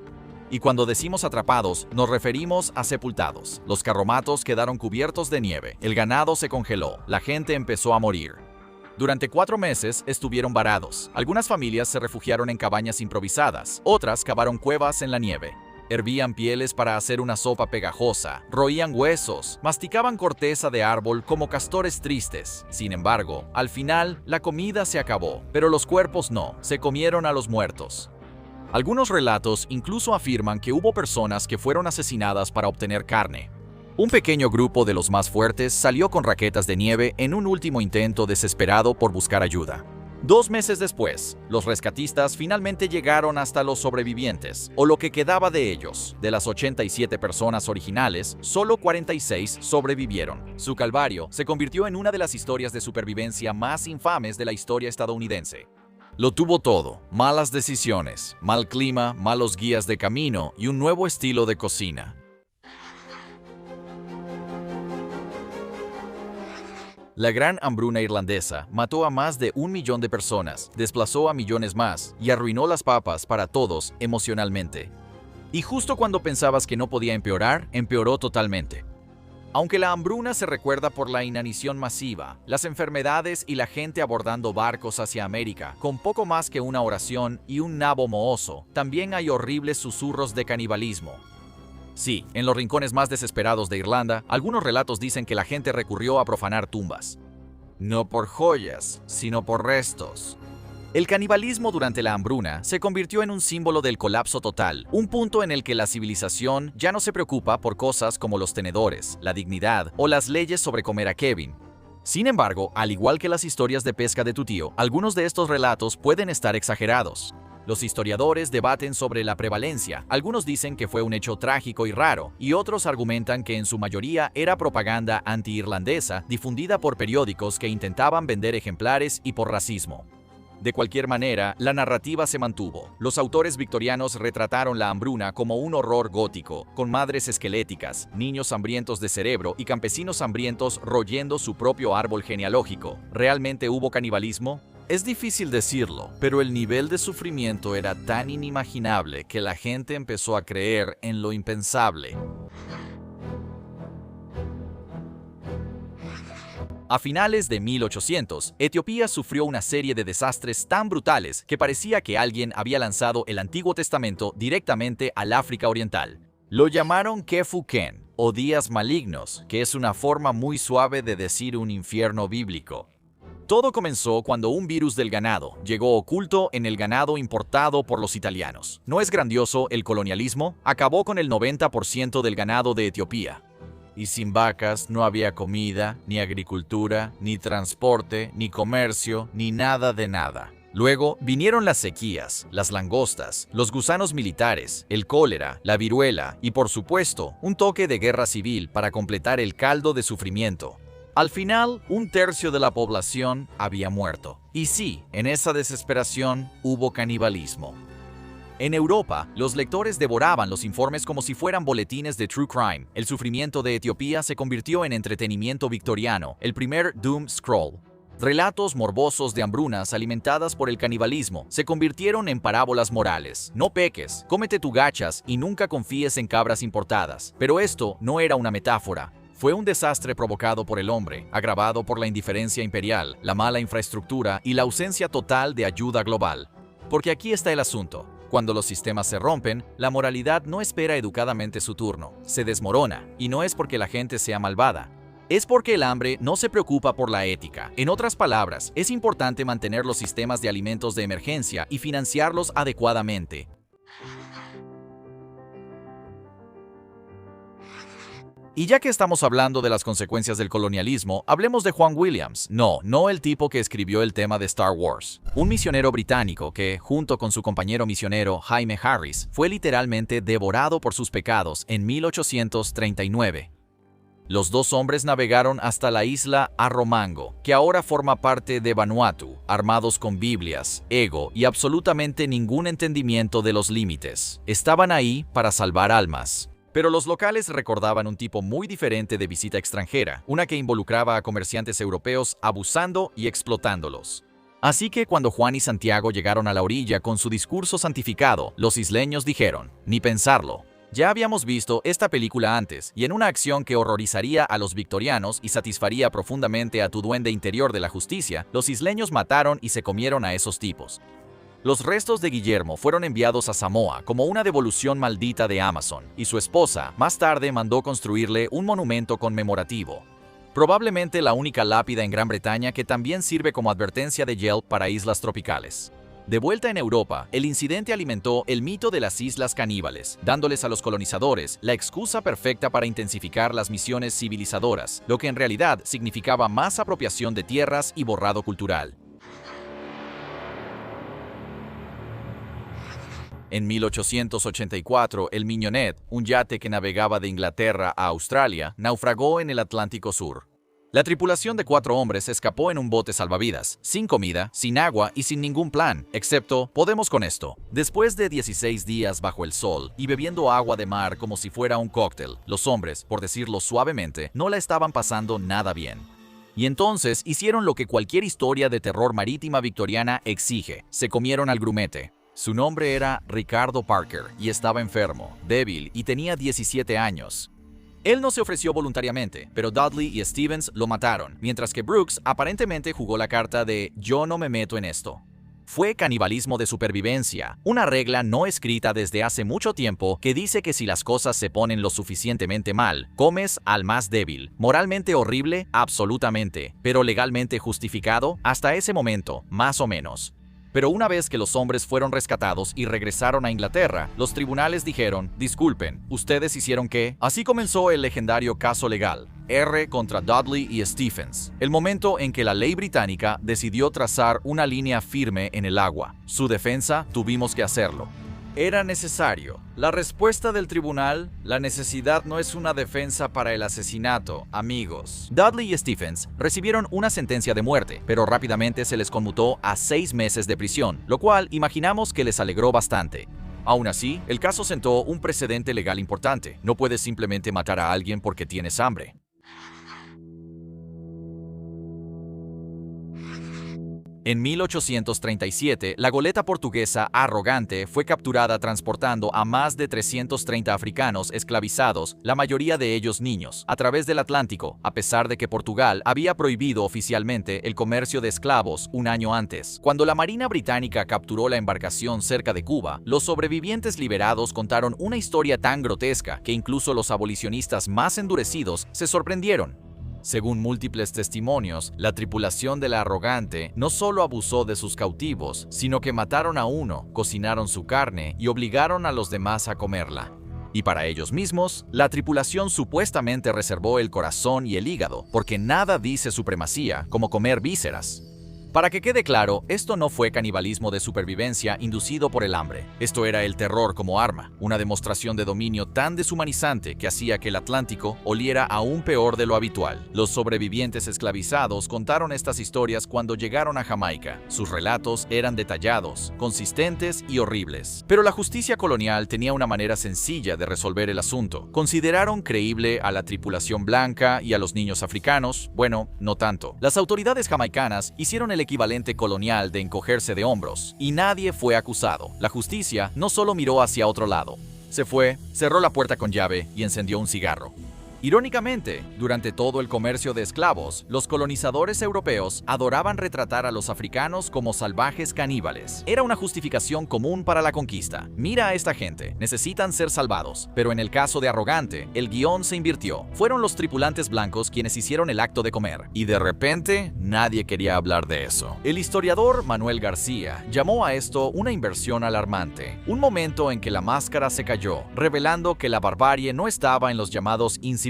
Y cuando decimos atrapados, nos referimos a sepultados. Los carromatos quedaron cubiertos de nieve, el ganado se congeló, la gente empezó a morir. Durante 4 meses estuvieron varados. Algunas familias se refugiaron en cabañas improvisadas, otras cavaron cuevas en la nieve. Hervían pieles para hacer una sopa pegajosa, roían huesos, masticaban corteza de árbol como castores tristes. Sin embargo, al final, la comida se acabó, pero los cuerpos no, se comieron a los muertos. Algunos relatos incluso afirman que hubo personas que fueron asesinadas para obtener carne. Un pequeño grupo de los más fuertes salió con raquetas de nieve en un último intento desesperado por buscar ayuda. 2 meses después, los rescatistas finalmente llegaron hasta los sobrevivientes, o lo que quedaba de ellos. De las 87 personas originales, solo 46 sobrevivieron. Su calvario se convirtió en una de las historias de supervivencia más infames de la historia estadounidense. Lo tuvo todo: malas decisiones, mal clima, malos guías de camino y un nuevo estilo de cocina. La gran hambruna irlandesa mató a más de 1 millón de personas, desplazó a millones más y arruinó las papas para todos emocionalmente. Y justo cuando pensabas que no podía empeorar, empeoró totalmente. Aunque la hambruna se recuerda por la inanición masiva, las enfermedades y la gente abordando barcos hacia América, con poco más que una oración y un nabo mohoso, también hay horribles susurros de canibalismo. Sí, en los rincones más desesperados de Irlanda, algunos relatos dicen que la gente recurrió a profanar tumbas. No por joyas, sino por restos. El canibalismo durante la hambruna se convirtió en un símbolo del colapso total, un punto en el que la civilización ya no se preocupa por cosas como los tenedores, la dignidad o las leyes sobre comer a Kevin. Sin embargo, al igual que las historias de pesca de tu tío, algunos de estos relatos pueden estar exagerados. Los historiadores debaten sobre la prevalencia, algunos dicen que fue un hecho trágico y raro, y otros argumentan que en su mayoría era propaganda anti-irlandesa difundida por periódicos que intentaban vender ejemplares y por racismo. De cualquier manera, la narrativa se mantuvo. Los autores victorianos retrataron la hambruna como un horror gótico, con madres esqueléticas, niños hambrientos de cerebro y campesinos hambrientos royendo su propio árbol genealógico. ¿Realmente hubo canibalismo? Es difícil decirlo, pero el nivel de sufrimiento era tan inimaginable que la gente empezó a creer en lo impensable. A finales de 1800, Etiopía sufrió una serie de desastres tan brutales que parecía que alguien había lanzado el Antiguo Testamento directamente al África Oriental. Lo llamaron Kefuken, o días malignos, que es una forma muy suave de decir un infierno bíblico. Todo comenzó cuando un virus del ganado llegó oculto en el ganado importado por los italianos. ¿No es grandioso el colonialismo? Acabó con el 90% del ganado de Etiopía. Y sin vacas no había comida, ni agricultura, ni transporte, ni comercio, ni nada de nada. Luego vinieron las sequías, las langostas, los gusanos militares, el cólera, la viruela y, por supuesto, un toque de guerra civil para completar el caldo de sufrimiento. Al final, 1/3 de la población había muerto. Y sí, en esa desesperación hubo canibalismo. En Europa, los lectores devoraban los informes como si fueran boletines de true crime. El sufrimiento de Etiopía se convirtió en entretenimiento victoriano, el primer doom scroll. Relatos morbosos de hambrunas alimentadas por el canibalismo se convirtieron en parábolas morales. No peques, cómete tu gachas y nunca confíes en cabras importadas. Pero esto no era una metáfora. Fue un desastre provocado por el hombre, agravado por la indiferencia imperial, la mala infraestructura y la ausencia total de ayuda global. Porque aquí está el asunto. Cuando los sistemas se rompen, la moralidad no espera educadamente su turno, se desmorona, y no es porque la gente sea malvada. Es porque el hambre no se preocupa por la ética. En otras palabras, es importante mantener los sistemas de alimentos de emergencia y financiarlos adecuadamente. Y ya que estamos hablando de las consecuencias del colonialismo, hablemos de Juan Williams. No el tipo que escribió el tema de Star Wars. Un misionero británico que, junto con su compañero misionero Jaime Harris, fue literalmente devorado por sus pecados en 1839. Los dos hombres navegaron hasta la isla Arromango, que ahora forma parte de Vanuatu, armados con Biblias, ego y absolutamente ningún entendimiento de los límites. Estaban ahí para salvar almas. Pero los locales recordaban un tipo muy diferente de visita extranjera, una que involucraba a comerciantes europeos abusando y explotándolos. Así que cuando Juan y Santiago llegaron a la orilla con su discurso santificado, los isleños dijeron, ni pensarlo. Ya habíamos visto esta película antes, y en una acción que horrorizaría a los victorianos y satisfaría profundamente a tu duende interior de la justicia, los isleños mataron y se comieron a esos tipos. Los restos de Guillermo fueron enviados a Samoa como una devolución maldita de Amazon, y su esposa más tarde mandó construirle un monumento conmemorativo. Probablemente la única lápida en Gran Bretaña que también sirve como advertencia de Yelp para islas tropicales. De vuelta en Europa, el incidente alimentó el mito de las islas caníbales, dándoles a los colonizadores la excusa perfecta para intensificar las misiones civilizadoras, lo que en realidad significaba más apropiación de tierras y borrado cultural. En 1884, el Mignonette, un yate que navegaba de Inglaterra a Australia, naufragó en el Atlántico Sur. La tripulación de 4 hombres escapó en un bote salvavidas, sin comida, sin agua y sin ningún plan, excepto, podemos con esto. Después de 16 días bajo el sol y bebiendo agua de mar como si fuera un cóctel, los hombres, por decirlo suavemente, no la estaban pasando nada bien. Y entonces hicieron lo que cualquier historia de terror marítima victoriana exige. Se comieron al grumete. Su nombre era Ricardo Parker y estaba enfermo, débil y tenía 17 años. Él no se ofreció voluntariamente, pero Dudley y Stevens lo mataron, mientras que Brooks aparentemente jugó la carta de "yo no me meto en esto". Fue canibalismo de supervivencia, una regla no escrita desde hace mucho tiempo que dice que si las cosas se ponen lo suficientemente mal, comes al más débil. Moralmente horrible, absolutamente, pero legalmente justificado hasta ese momento, más o menos. Pero una vez que los hombres fueron rescatados y regresaron a Inglaterra, los tribunales dijeron: disculpen, ¿ustedes hicieron qué? Así comenzó el legendario caso legal, R contra Dudley y Stephens, el momento en que la ley británica decidió trazar una línea firme en el agua. Su defensa: tuvimos que hacerlo. Era necesario. La respuesta del tribunal: la necesidad no es una defensa para el asesinato, amigos. Dudley y Stephens recibieron una sentencia de muerte, pero rápidamente se les conmutó a 6 meses de prisión, lo cual imaginamos que les alegró bastante. Aún así, el caso sentó un precedente legal importante. No puedes simplemente matar a alguien porque tienes hambre. En 1837, la goleta portuguesa Arrogante fue capturada transportando a más de 330 africanos esclavizados, la mayoría de ellos niños, a través del Atlántico, a pesar de que Portugal había prohibido oficialmente el comercio de esclavos un año antes. Cuando la Marina Británica capturó la embarcación cerca de Cuba, los sobrevivientes liberados contaron una historia tan grotesca que incluso los abolicionistas más endurecidos se sorprendieron. Según múltiples testimonios, la tripulación de la Arrogante no solo abusó de sus cautivos, sino que mataron a uno, cocinaron su carne y obligaron a los demás a comerla. Y para ellos mismos, la tripulación supuestamente reservó el corazón y el hígado, porque nada dice supremacía como comer vísceras. Para que quede claro, esto no fue canibalismo de supervivencia inducido por el hambre. Esto era el terror como arma, una demostración de dominio tan deshumanizante que hacía que el Atlántico oliera aún peor de lo habitual. Los sobrevivientes esclavizados contaron estas historias cuando llegaron a Jamaica. Sus relatos eran detallados, consistentes y horribles. Pero la justicia colonial tenía una manera sencilla de resolver el asunto. Consideraron creíble a la tripulación blanca y a los niños africanos. Bueno, no tanto. Las autoridades jamaicanas hicieron el equivalente colonial de encogerse de hombros, y nadie fue acusado. La justicia no solo miró hacia otro lado. Se fue, cerró la puerta con llave y encendió un cigarro. Irónicamente, durante todo el comercio de esclavos, los colonizadores europeos adoraban retratar a los africanos como salvajes caníbales. Era una justificación común para la conquista. Mira a esta gente, necesitan ser salvados. Pero en el caso de Arrogante, el guión se invirtió. Fueron los tripulantes blancos quienes hicieron el acto de comer. Y de repente, nadie quería hablar de eso. El historiador Manuel García llamó a esto una inversión alarmante. Un momento en que la máscara se cayó, revelando que la barbarie no estaba en los llamados incivilizados,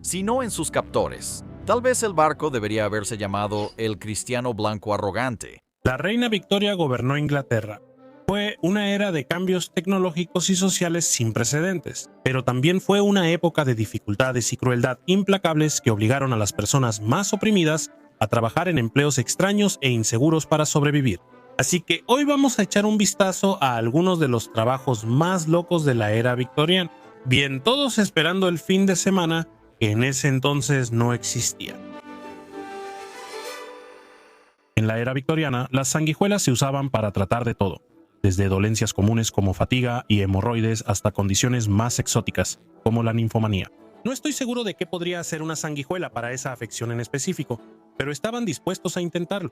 sino en sus captores. Tal vez el barco debería haberse llamado el Cristiano Blanco Arrogante. La reina Victoria gobernó Inglaterra. Fue una era de cambios tecnológicos y sociales sin precedentes, pero también fue una época de dificultades y crueldad implacables que obligaron a las personas más oprimidas a trabajar en empleos extraños e inseguros para sobrevivir. Así que hoy vamos a echar un vistazo a algunos de los trabajos más locos de la era victoriana. Bien, todos esperando el fin de semana, que en ese entonces no existía. En la era victoriana, las sanguijuelas se usaban para tratar de todo, desde dolencias comunes como fatiga y hemorroides hasta condiciones más exóticas, como la ninfomanía. No estoy seguro de qué podría hacer una sanguijuela para esa afección en específico, pero estaban dispuestos a intentarlo.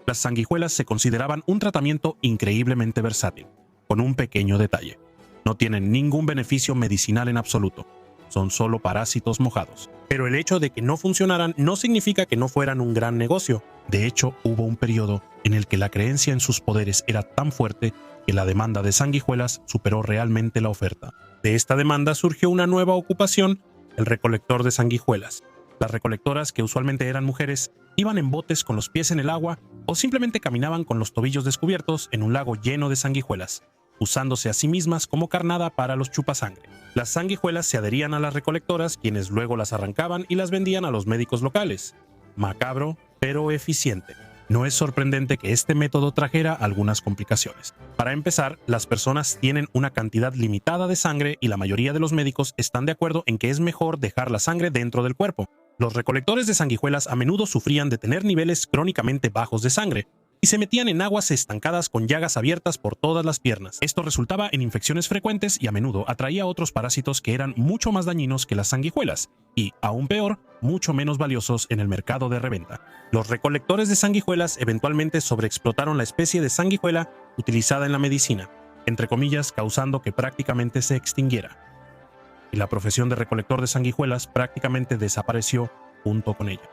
Las sanguijuelas se consideraban un tratamiento increíblemente versátil, con un pequeño detalle. No tienen ningún beneficio medicinal en absoluto. Son solo parásitos mojados. Pero el hecho de que no funcionaran no significa que no fueran un gran negocio. De hecho, hubo un periodo en el que la creencia en sus poderes era tan fuerte que la demanda de sanguijuelas superó realmente la oferta. De esta demanda surgió una nueva ocupación, el recolector de sanguijuelas. Las recolectoras, que usualmente eran mujeres, iban en botes con los pies en el agua o simplemente caminaban con los tobillos descubiertos en un lago lleno de sanguijuelas, usándose a sí mismas como carnada para los chupasangre. Las sanguijuelas se adherían a las recolectoras, quienes luego las arrancaban y las vendían a los médicos locales. Macabro, pero eficiente. No es sorprendente que este método trajera algunas complicaciones. Para empezar, las personas tienen una cantidad limitada de sangre y la mayoría de los médicos están de acuerdo en que es mejor dejar la sangre dentro del cuerpo. Los recolectores de sanguijuelas a menudo sufrían de tener niveles crónicamente bajos de sangre y se metían en aguas estancadas con llagas abiertas por todas las piernas. Esto resultaba en infecciones frecuentes y a menudo atraía otros parásitos que eran mucho más dañinos que las sanguijuelas y, aún peor, mucho menos valiosos en el mercado de reventa. Los recolectores de sanguijuelas eventualmente sobreexplotaron la especie de sanguijuela utilizada en la medicina, entre comillas, causando que prácticamente se extinguiera. Y la profesión de recolector de sanguijuelas prácticamente desapareció junto con ella.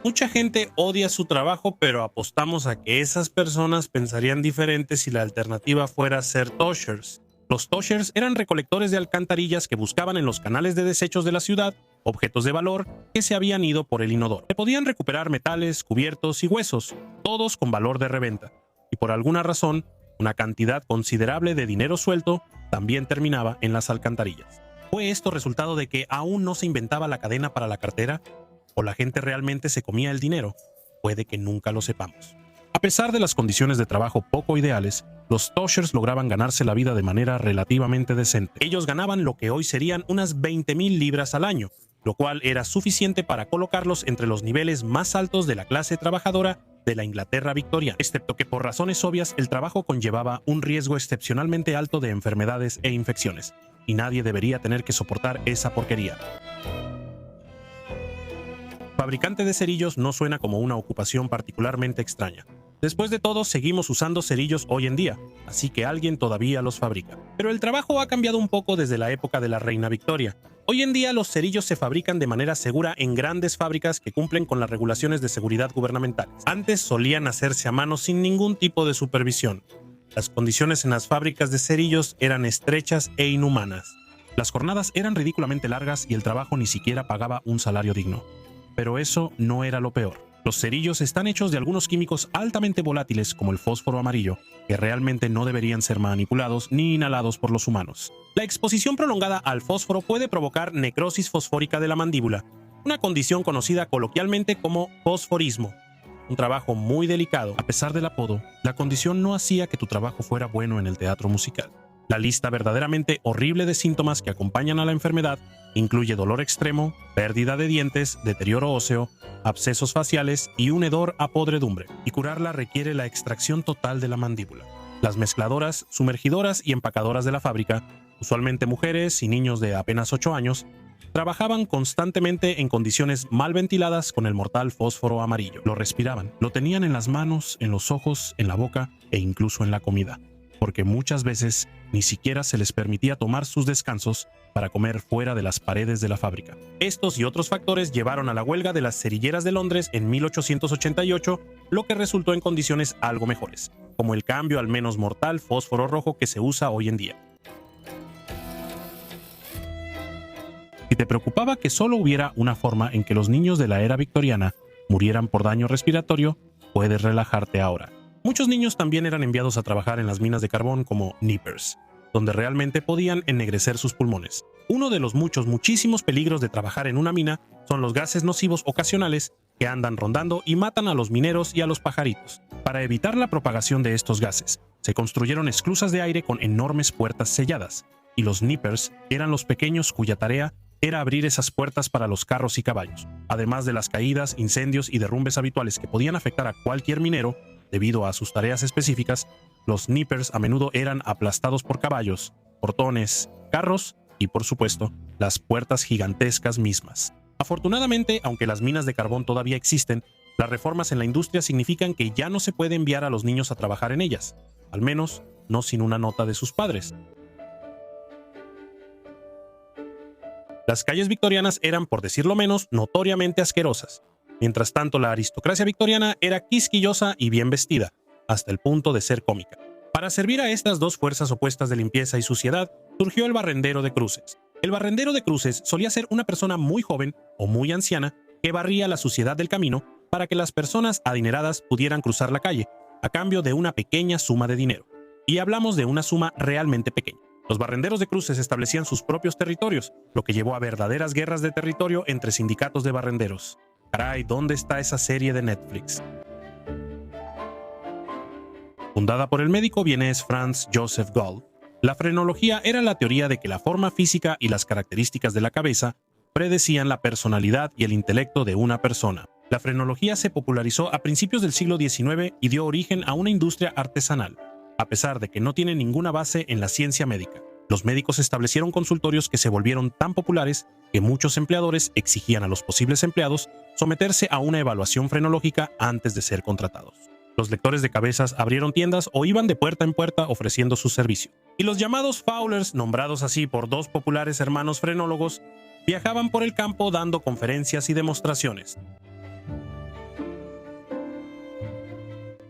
Mucha gente odia su trabajo, pero apostamos a que esas personas pensarían diferente si la alternativa fuera ser toshers. Los toshers eran recolectores de alcantarillas que buscaban en los canales de desechos de la ciudad objetos de valor que se habían ido por el inodoro. Se podían recuperar metales, cubiertos y huesos, todos con valor de reventa. Y por alguna razón, una cantidad considerable de dinero suelto también terminaba en las alcantarillas. ¿Fue esto resultado de que aún no se inventaba la cadena para la cartera? ¿O la gente realmente se comía el dinero? Puede que nunca lo sepamos. A pesar de las condiciones de trabajo poco ideales, los toshers lograban ganarse la vida de manera relativamente decente. Ellos ganaban lo que hoy serían unas 20,000 libras al año, lo cual era suficiente para colocarlos entre los niveles más altos de la clase trabajadora de la Inglaterra victoriana, excepto que por razones obvias el trabajo conllevaba un riesgo excepcionalmente alto de enfermedades e infecciones, y nadie debería tener que soportar esa porquería. Fabricante de cerillos no suena como una ocupación particularmente extraña. Después de todo, seguimos usando cerillos hoy en día, así que alguien todavía los fabrica. Pero el trabajo ha cambiado un poco desde la época de la Reina Victoria. Hoy en día los cerillos se fabrican de manera segura en grandes fábricas que cumplen con las regulaciones de seguridad gubernamentales. Antes solían hacerse a mano sin ningún tipo de supervisión. Las condiciones en las fábricas de cerillos eran estrechas e inhumanas. Las jornadas eran ridículamente largas y el trabajo ni siquiera pagaba un salario digno. Pero eso no era lo peor. Los cerillos están hechos de algunos químicos altamente volátiles como el fósforo amarillo, que realmente no deberían ser manipulados ni inhalados por los humanos. La exposición prolongada al fósforo puede provocar necrosis fosfórica de la mandíbula, una condición conocida coloquialmente como fosforismo. Un trabajo muy delicado. A pesar del apodo, la condición no hacía que tu trabajo fuera bueno en el teatro musical. La lista verdaderamente horrible de síntomas que acompañan a la enfermedad incluye dolor extremo, pérdida de dientes, deterioro óseo, abscesos faciales y un hedor a podredumbre. Y curarla requiere la extracción total de la mandíbula. Las mezcladoras, sumergidoras y empacadoras de la fábrica, usualmente mujeres y niños de apenas 8 años, trabajaban constantemente en condiciones mal ventiladas con el mortal fósforo amarillo. Lo respiraban, lo tenían en las manos, en los ojos, en la boca e incluso en la comida, porque muchas veces ni siquiera se les permitía tomar sus descansos para comer fuera de las paredes de la fábrica. Estos y otros factores llevaron a la huelga de las cerilleras de Londres en 1888, lo que resultó en condiciones algo mejores, como el cambio al menos mortal fósforo rojo que se usa hoy en día. Si te preocupaba que solo hubiera una forma en que los niños de la era victoriana murieran por daño respiratorio, puedes relajarte ahora. Muchos niños también eran enviados a trabajar en las minas de carbón como nippers, donde realmente podían ennegrecer sus pulmones. Uno de los muchísimos peligros de trabajar en una mina son los gases nocivos ocasionales que andan rondando y matan a los mineros y a los pajaritos. Para evitar la propagación de estos gases, se construyeron esclusas de aire con enormes puertas selladas, y los nippers eran los pequeños cuya tarea era abrir esas puertas para los carros y caballos. Además de las caídas, incendios y derrumbes habituales que podían afectar a cualquier minero, debido a sus tareas específicas, los nippers a menudo eran aplastados por caballos, portones, carros y, por supuesto, las puertas gigantescas mismas. Afortunadamente, aunque las minas de carbón todavía existen, las reformas en la industria significan que ya no se puede enviar a los niños a trabajar en ellas, al menos no sin una nota de sus padres. Las calles victorianas eran, por decirlo menos, notoriamente asquerosas. Mientras tanto, la aristocracia victoriana era quisquillosa y bien vestida, hasta el punto de ser cómica. Para servir a estas dos fuerzas opuestas de limpieza y suciedad, surgió el barrendero de cruces. El barrendero de cruces solía ser una persona muy joven o muy anciana que barría la suciedad del camino para que las personas adineradas pudieran cruzar la calle, a cambio de una pequeña suma de dinero. Y hablamos de una suma realmente pequeña. Los barrenderos de cruces establecían sus propios territorios, lo que llevó a verdaderas guerras de territorio entre sindicatos de barrenderos. Caray, ¿dónde está esa serie de Netflix? Fundada por el médico vienés Franz Joseph Gall, La frenología era la teoría de que la forma física y las características de la cabeza predecían la personalidad y el intelecto de una persona. La frenología se popularizó a principios del siglo XIX y dio origen a una industria artesanal, a pesar de que no tiene ninguna base en la ciencia médica. Los médicos establecieron consultorios que se volvieron tan populares que muchos empleadores exigían a los posibles empleados someterse a una evaluación frenológica antes de ser contratados. Los lectores de cabezas abrieron tiendas o iban de puerta en puerta ofreciendo su servicio. Y los llamados Fowlers, nombrados así por dos populares hermanos frenólogos, viajaban por el campo dando conferencias y demostraciones.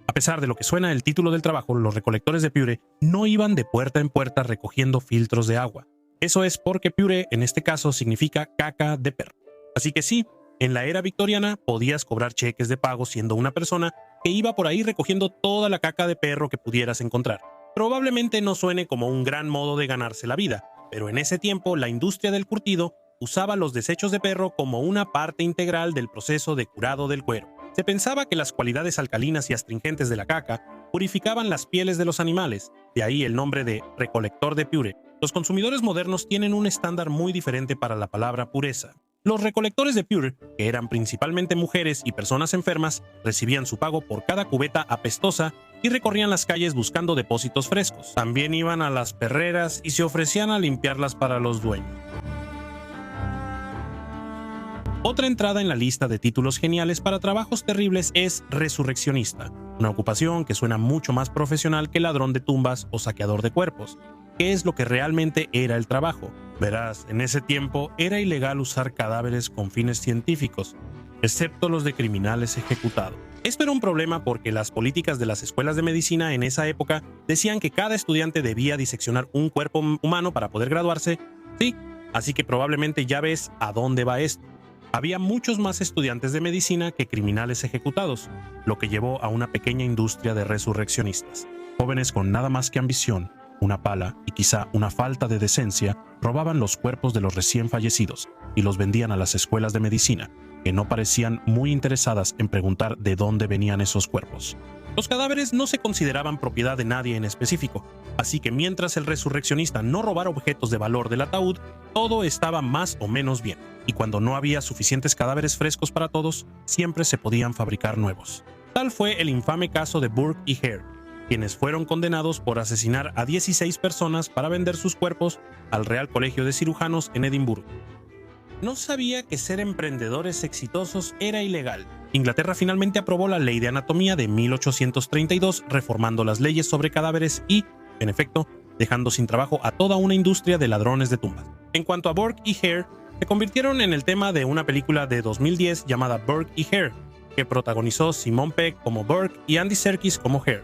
A pesar de lo que suena el título del trabajo, los recolectores de Pure no iban de puerta en puerta recogiendo filtros de agua. Eso es porque Pure, en este caso, significa caca de perro. Así que sí, en la era victoriana podías cobrar cheques de pago siendo una persona que iba por ahí recogiendo toda la caca de perro que pudieras encontrar. Probablemente no suene como un gran modo de ganarse la vida, pero en ese tiempo la industria del curtido usaba los desechos de perro como una parte integral del proceso de curado del cuero. Se pensaba que las cualidades alcalinas y astringentes de la caca purificaban las pieles de los animales, de ahí el nombre de recolector de Pure. Los consumidores modernos tienen un estándar muy diferente para la palabra pureza. Los recolectores de Pure, que eran principalmente mujeres y personas enfermas, recibían su pago por cada cubeta apestosa y recorrían las calles buscando depósitos frescos. También iban a las perreras y se ofrecían a limpiarlas para los dueños. Otra entrada en la lista de títulos geniales para trabajos terribles es resurreccionista, una ocupación que suena mucho más profesional que ladrón de tumbas o saqueador de cuerpos. ¿Qué es lo que realmente era el trabajo? Verás, en ese tiempo era ilegal usar cadáveres con fines científicos, excepto los de criminales ejecutados. Esto era un problema porque las políticas de las escuelas de medicina en esa época decían que cada estudiante debía diseccionar un cuerpo humano para poder graduarse. Sí, así que probablemente ya ves a dónde va esto. Había muchos más estudiantes de medicina que criminales ejecutados, lo que llevó a una pequeña industria de resurreccionistas. Jóvenes con nada más que ambición, una pala y quizá una falta de decencia, robaban los cuerpos de los recién fallecidos y los vendían a las escuelas de medicina, que no parecían muy interesadas en preguntar de dónde venían esos cuerpos. Los cadáveres no se consideraban propiedad de nadie en específico, así que mientras el resurreccionista no robara objetos de valor del ataúd, todo estaba más o menos bien, y cuando no había suficientes cadáveres frescos para todos, siempre se podían fabricar nuevos. Tal fue el infame caso de Burke y Hare, quienes fueron condenados por asesinar a 16 personas para vender sus cuerpos al Real Colegio de Cirujanos en Edimburgo. No sabía que ser emprendedores exitosos era ilegal. Inglaterra finalmente aprobó la Ley de Anatomía de 1832, reformando las leyes sobre cadáveres y, en efecto, dejando sin trabajo a toda una industria de ladrones de tumbas. En cuanto a Burke y Hare, se convirtieron en el tema de una película de 2010 llamada Burke y Hare, que protagonizó Simon Pegg como Burke y Andy Serkis como Hare.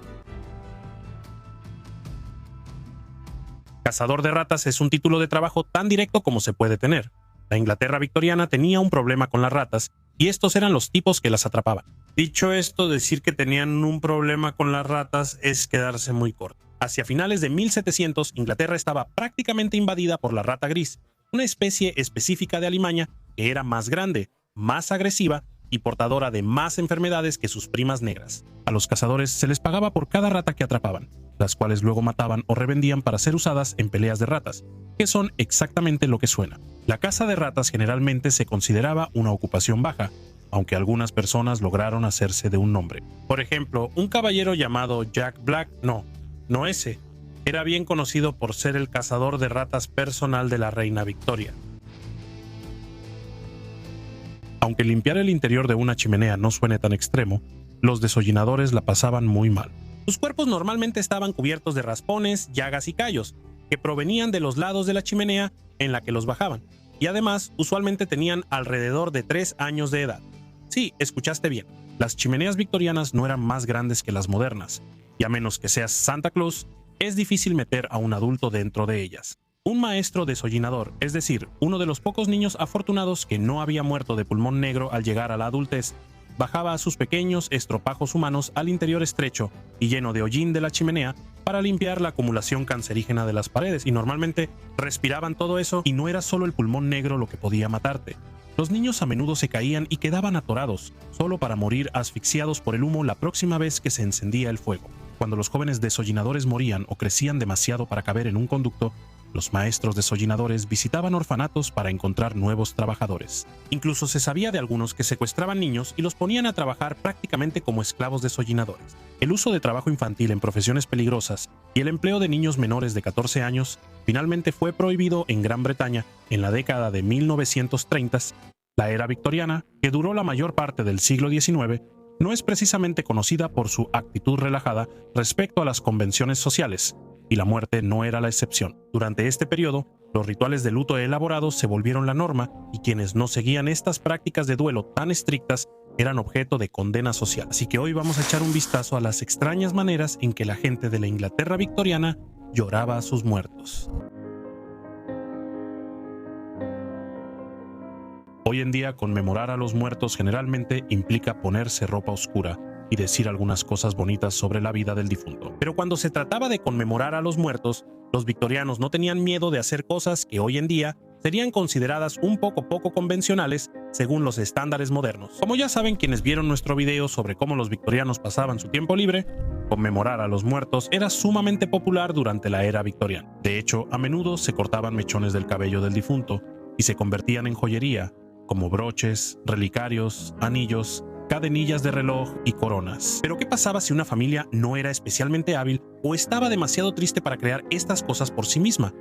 Cazador de ratas es un título de trabajo tan directo como se puede tener. La Inglaterra victoriana tenía un problema con las ratas, y estos eran los tipos que las atrapaban. Dicho esto, decir que tenían un problema con las ratas es quedarse muy corto. Hacia finales de 1700, Inglaterra estaba prácticamente invadida por la rata gris, una especie específica de alimaña que era más grande, más agresiva y portadora de más enfermedades que sus primas negras. A los cazadores se les pagaba por cada rata que atrapaban, las cuales luego mataban o revendían para ser usadas en peleas de ratas, que son exactamente lo que suena. La caza de ratas generalmente se consideraba una ocupación baja, aunque algunas personas lograron hacerse de un nombre. Por ejemplo, un caballero llamado Jack Black, no ese, era bien conocido por ser el cazador de ratas personal de la reina Victoria. Aunque limpiar el interior de una chimenea no suene tan extremo, los desollinadores la pasaban muy mal. Sus cuerpos normalmente estaban cubiertos de raspones, llagas y callos, que provenían de los lados de la chimenea en la que los bajaban, y además usualmente tenían alrededor de 3 años de edad. Sí, escuchaste bien, las chimeneas victorianas no eran más grandes que las modernas, y a menos que seas Santa Claus, es difícil meter a un adulto dentro de ellas. Un maestro desollinador, es decir, uno de los pocos niños afortunados que no había muerto de pulmón negro al llegar a la adultez, bajaba a sus pequeños estropajos humanos al interior estrecho y lleno de hollín de la chimenea para limpiar la acumulación cancerígena de las paredes, y normalmente respiraban todo eso y no era solo el pulmón negro lo que podía matarte. Los niños a menudo se caían y quedaban atorados, solo para morir asfixiados por el humo la próxima vez que se encendía el fuego. Cuando los jóvenes desollinadores morían o crecían demasiado para caber en un conducto, los maestros desollinadores visitaban orfanatos para encontrar nuevos trabajadores. Incluso se sabía de algunos que secuestraban niños y los ponían a trabajar prácticamente como esclavos desollinadores. El uso de trabajo infantil en profesiones peligrosas y el empleo de niños menores de 14 años finalmente fue prohibido en Gran Bretaña en la década de 1930. La era victoriana, que duró la mayor parte del siglo XIX, no es precisamente conocida por su actitud relajada respecto a las convenciones sociales, y la muerte no era la excepción. Durante este periodo, los rituales de luto elaborados se volvieron la norma y quienes no seguían estas prácticas de duelo tan estrictas eran objeto de condena social. Así que hoy vamos a echar un vistazo a las extrañas maneras en que la gente de la Inglaterra victoriana lloraba a sus muertos. Hoy en día, conmemorar a los muertos generalmente implica ponerse ropa oscura y decir algunas cosas bonitas sobre la vida del difunto. Pero cuando se trataba de conmemorar a los muertos, los victorianos no tenían miedo de hacer cosas que hoy en día serían consideradas un poco convencionales según los estándares modernos. Como ya saben quienes vieron nuestro video sobre cómo los victorianos pasaban su tiempo libre, conmemorar a los muertos era sumamente popular durante la era victoriana. De hecho, a menudo se cortaban mechones del cabello del difunto y se convertían en joyería, como broches, relicarios, anillos, cadenillas de reloj y coronas. Pero ¿qué pasaba si una familia no era especialmente hábil o estaba demasiado triste para crear estas cosas por sí misma?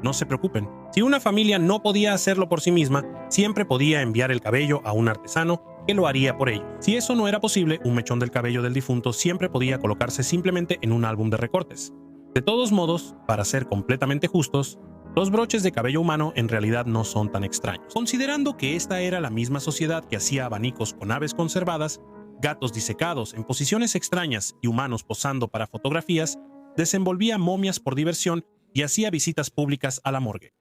No se preocupen, si una familia no podía hacerlo por sí misma, siempre podía enviar el cabello a un artesano que lo haría por ellos. Si eso no era posible, un mechón del cabello del difunto siempre podía colocarse simplemente en un álbum de recortes. De todos modos, para ser completamente justos, los broches de cabello humano en realidad no son tan extraños. Considerando que esta era la misma sociedad que hacía abanicos con aves conservadas, gatos disecados en posiciones extrañas y humanos posando para fotografías, desenvolvía momias por diversión y hacía visitas públicas a la morgue.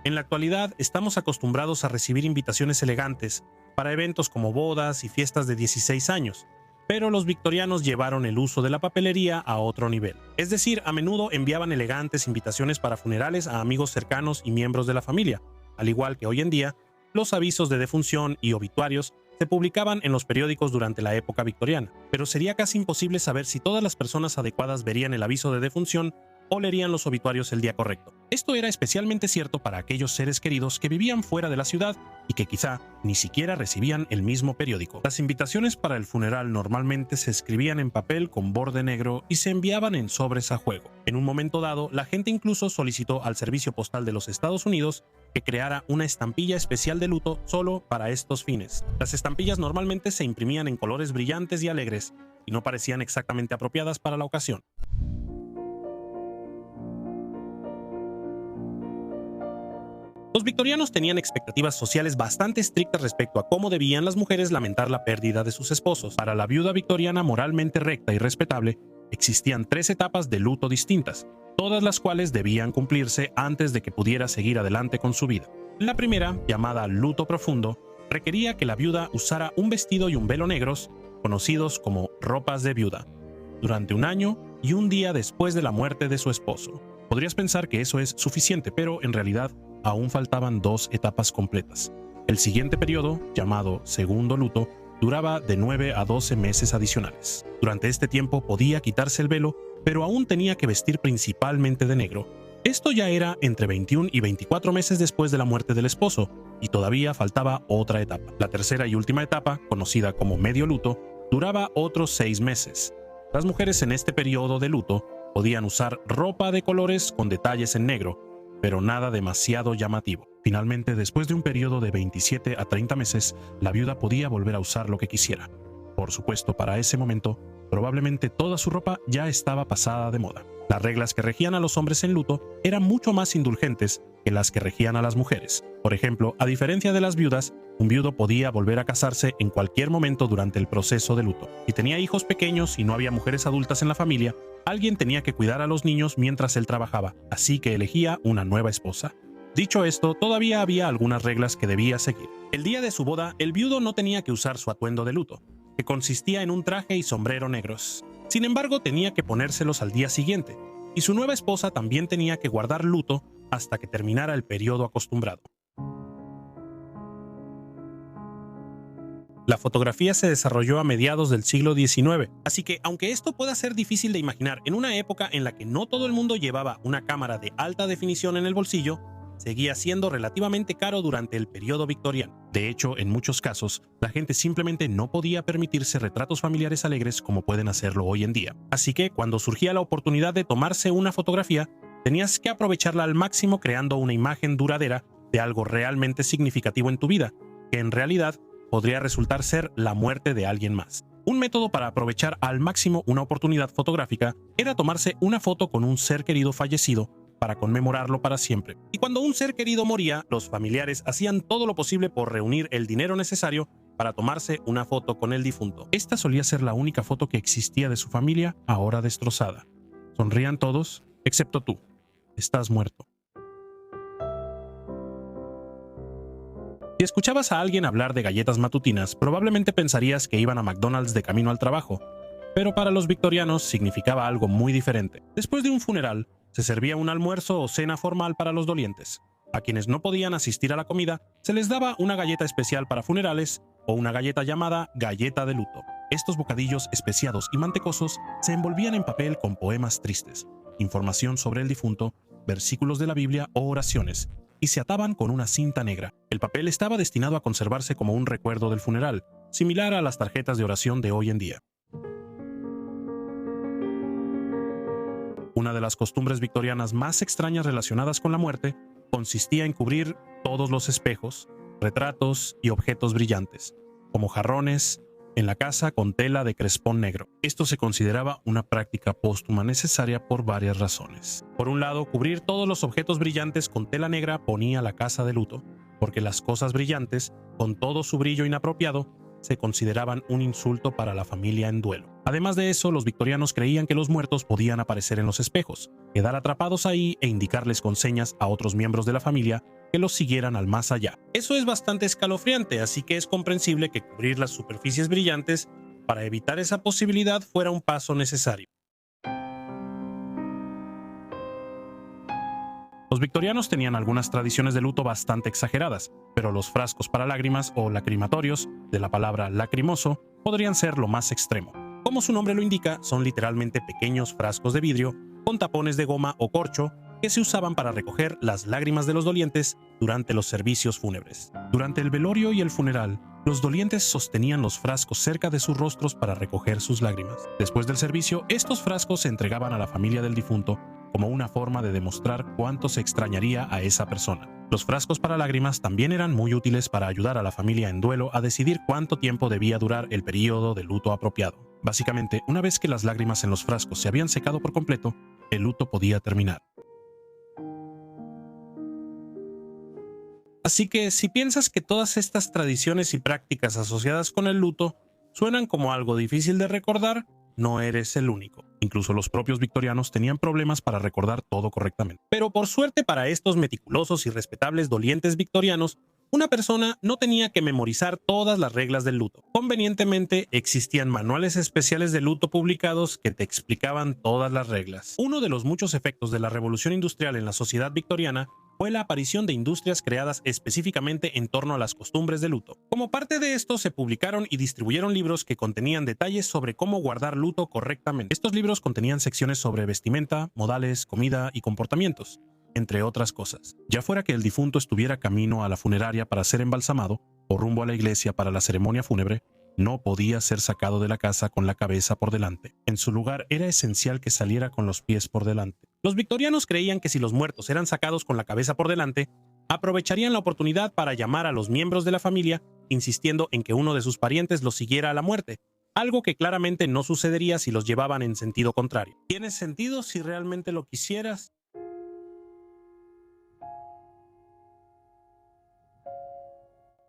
En la actualidad estamos acostumbrados a recibir invitaciones elegantes para eventos como bodas y fiestas de 16 años, pero los victorianos llevaron el uso de la papelería a otro nivel. Es decir, a menudo enviaban elegantes invitaciones para funerales a amigos cercanos y miembros de la familia. Al igual que hoy en día, los avisos de defunción y obituarios se publicaban en los periódicos durante la época victoriana, pero sería casi imposible saber si todas las personas adecuadas verían el aviso de defunción o leerían los obituarios el día correcto. Esto era especialmente cierto para aquellos seres queridos que vivían fuera de la ciudad y que quizá ni siquiera recibían el mismo periódico. Las invitaciones para el funeral normalmente se escribían en papel con borde negro y se enviaban en sobres a juego. En un momento dado, la gente incluso solicitó al Servicio Postal de los Estados Unidos que creara una estampilla especial de luto solo para estos fines. Las estampillas normalmente se imprimían en colores brillantes y alegres y no parecían exactamente apropiadas para la ocasión. Los victorianos tenían expectativas sociales bastante estrictas respecto a cómo debían las mujeres lamentar la pérdida de sus esposos. Para la viuda victoriana moralmente recta y respetable, existían 3 etapas de luto distintas, todas las cuales debían cumplirse antes de que pudiera seguir adelante con su vida. La primera, llamada luto profundo, requería que la viuda usara un vestido y un velo negros, conocidos como ropas de viuda, durante 1 año y 1 día después de la muerte de su esposo. Podrías pensar que eso es suficiente, pero en realidad aún faltaban 2 etapas completas. El siguiente periodo, llamado segundo luto, duraba de 9 a 12 meses adicionales. Durante este tiempo podía quitarse el velo, pero aún tenía que vestir principalmente de negro. Esto ya era entre 21 y 24 meses después de la muerte del esposo, y todavía faltaba otra etapa. La tercera y última etapa, conocida como medio luto, duraba otros 6 meses. Las mujeres en este periodo de luto podían usar ropa de colores con detalles en negro, pero nada demasiado llamativo. Finalmente, después de un periodo de 27 a 30 meses, la viuda podía volver a usar lo que quisiera. Por supuesto, para ese momento, probablemente toda su ropa ya estaba pasada de moda. Las reglas que regían a los hombres en luto eran mucho más indulgentes que las que regían a las mujeres. Por ejemplo, a diferencia de las viudas, un viudo podía volver a casarse en cualquier momento durante el proceso de luto. Si tenía hijos pequeños y no había mujeres adultas en la familia, alguien tenía que cuidar a los niños mientras él trabajaba, así que elegía una nueva esposa. Dicho esto, todavía había algunas reglas que debía seguir. El día de su boda, el viudo no tenía que usar su atuendo de luto, que consistía en un traje y sombrero negros. Sin embargo, tenía que ponérselos al día siguiente, y su nueva esposa también tenía que guardar luto hasta que terminara el periodo acostumbrado. La fotografía se desarrolló a mediados del siglo XIX, así que aunque esto pueda ser difícil de imaginar en una época en la que no todo el mundo llevaba una cámara de alta definición en el bolsillo, seguía siendo relativamente caro durante el periodo victoriano. De hecho, en muchos casos, la gente simplemente no podía permitirse retratos familiares alegres como pueden hacerlo hoy en día. Así que, cuando surgía la oportunidad de tomarse una fotografía, tenías que aprovecharla al máximo creando una imagen duradera de algo realmente significativo en tu vida, que en realidad podría resultar ser la muerte de alguien más. Un método para aprovechar al máximo una oportunidad fotográfica era tomarse una foto con un ser querido fallecido para conmemorarlo para siempre. Y cuando un ser querido moría, los familiares hacían todo lo posible por reunir el dinero necesario para tomarse una foto con el difunto. Esta solía ser la única foto que existía de su familia, ahora destrozada. Sonrían todos, excepto tú. Estás muerto. Si escuchabas a alguien hablar de galletas matutinas, probablemente pensarías que iban a McDonald's de camino al trabajo, pero para los victorianos significaba algo muy diferente. Después de un funeral, se servía un almuerzo o cena formal para los dolientes. A quienes no podían asistir a la comida, se les daba una galleta especial para funerales o una galleta llamada galleta de luto. Estos bocadillos especiados y mantecosos se envolvían en papel con poemas tristes, información sobre el difunto, versículos de la Biblia o oraciones, y se ataban con una cinta negra. El papel estaba destinado a conservarse como un recuerdo del funeral, similar a las tarjetas de oración de hoy en día. Una de las costumbres victorianas más extrañas relacionadas con la muerte consistía en cubrir todos los espejos, retratos y objetos brillantes, como jarrones, en la casa con tela de crespón negro. Esto se consideraba una práctica póstuma necesaria por varias razones. Por un lado, cubrir todos los objetos brillantes con tela negra ponía la casa de luto, porque las cosas brillantes, con todo su brillo inapropiado, se consideraban un insulto para la familia en duelo. Además de eso, los victorianos creían que los muertos podían aparecer en los espejos, quedar atrapados ahí e indicarles con señas a otros miembros de la familia que los siguieran al más allá. Eso es bastante escalofriante, así que es comprensible que cubrir las superficies brillantes para evitar esa posibilidad fuera un paso necesario. Los victorianos tenían algunas tradiciones de luto bastante exageradas, pero los frascos para lágrimas o lacrimatorios, de la palabra lacrimoso, podrían ser lo más extremo. Como su nombre lo indica, son literalmente pequeños frascos de vidrio con tapones de goma o corcho que se usaban para recoger las lágrimas de los dolientes durante los servicios fúnebres. Durante el velorio y el funeral, los dolientes sostenían los frascos cerca de sus rostros para recoger sus lágrimas. Después del servicio, estos frascos se entregaban a la familia del difunto como una forma de demostrar cuánto se extrañaría a esa persona. Los frascos para lágrimas también eran muy útiles para ayudar a la familia en duelo a decidir cuánto tiempo debía durar el periodo de luto apropiado. Básicamente, una vez que las lágrimas en los frascos se habían secado por completo, el luto podía terminar. Así que si piensas que todas estas tradiciones y prácticas asociadas con el luto suenan como algo difícil de recordar, no eres el único. Incluso los propios victorianos tenían problemas para recordar todo correctamente. Pero por suerte para estos meticulosos y respetables dolientes victorianos, una persona no tenía que memorizar todas las reglas del luto. Convenientemente, existían manuales especiales de luto publicados que te explicaban todas las reglas. Uno de los muchos efectos de la revolución industrial en la sociedad victoriana fue la aparición de industrias creadas específicamente en torno a las costumbres de luto. Como parte de esto, se publicaron y distribuyeron libros que contenían detalles sobre cómo guardar luto correctamente. Estos libros contenían secciones sobre vestimenta, modales, comida y comportamientos, entre otras cosas. Ya fuera que el difunto estuviera camino a la funeraria para ser embalsamado o rumbo a la iglesia para la ceremonia fúnebre, no podía ser sacado de la casa con la cabeza por delante. En su lugar, era esencial que saliera con los pies por delante. Los victorianos creían que si los muertos eran sacados con la cabeza por delante, aprovecharían la oportunidad para llamar a los miembros de la familia, insistiendo en que uno de sus parientes los siguiera a la muerte, algo que claramente no sucedería si los llevaban en sentido contrario. ¿Tiene sentido si realmente lo quisieras?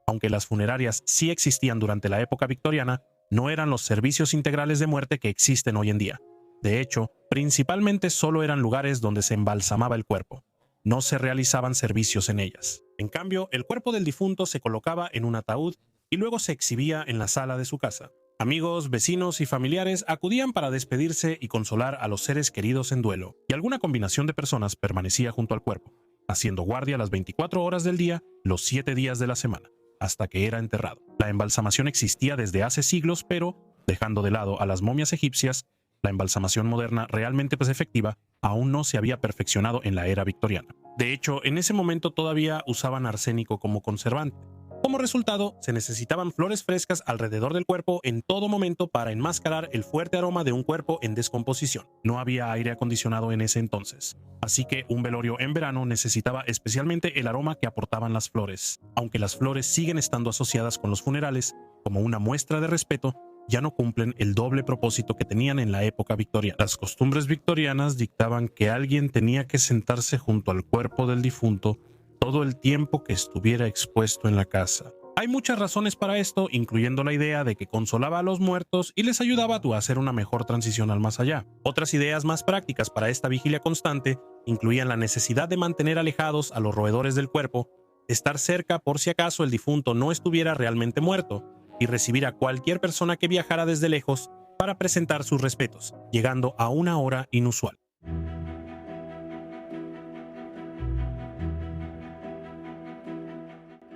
Aunque las funerarias sí existían durante la época victoriana, no eran los servicios integrales de muerte que existen hoy en día. De hecho, principalmente solo eran lugares donde se embalsamaba el cuerpo. No se realizaban servicios en ellas. En cambio, el cuerpo del difunto se colocaba en un ataúd y luego se exhibía en la sala de su casa. Amigos, vecinos y familiares acudían para despedirse y consolar a los seres queridos en duelo, y alguna combinación de personas permanecía junto al cuerpo, haciendo guardia las 24 horas del día, los 7 días de la semana. hasta que era enterrado. La embalsamación existía desde hace siglos, pero, dejando de lado a las momias egipcias, la embalsamación moderna realmente efectiva aún no se había perfeccionado en la era victoriana. De hecho, en ese momento todavía usaban arsénico como conservante. Como resultado, se necesitaban flores frescas alrededor del cuerpo en todo momento para enmascarar el fuerte aroma de un cuerpo en descomposición. No había aire acondicionado en ese entonces, así que un velorio en verano necesitaba especialmente el aroma que aportaban las flores. Aunque las flores siguen estando asociadas con los funerales como una muestra de respeto, ya no cumplen el doble propósito que tenían en la época victoriana. Las costumbres victorianas dictaban que alguien tenía que sentarse junto al cuerpo del difunto todo el tiempo que estuviera expuesto en la casa. Hay muchas razones para esto, incluyendo la idea de que consolaba a los muertos y les ayudaba a hacer una mejor transición al más allá. Otras ideas más prácticas para esta vigilia constante incluían la necesidad de mantener alejados a los roedores del cuerpo, estar cerca por si acaso el difunto no estuviera realmente muerto, y recibir a cualquier persona que viajara desde lejos para presentar sus respetos, llegando a una hora inusual.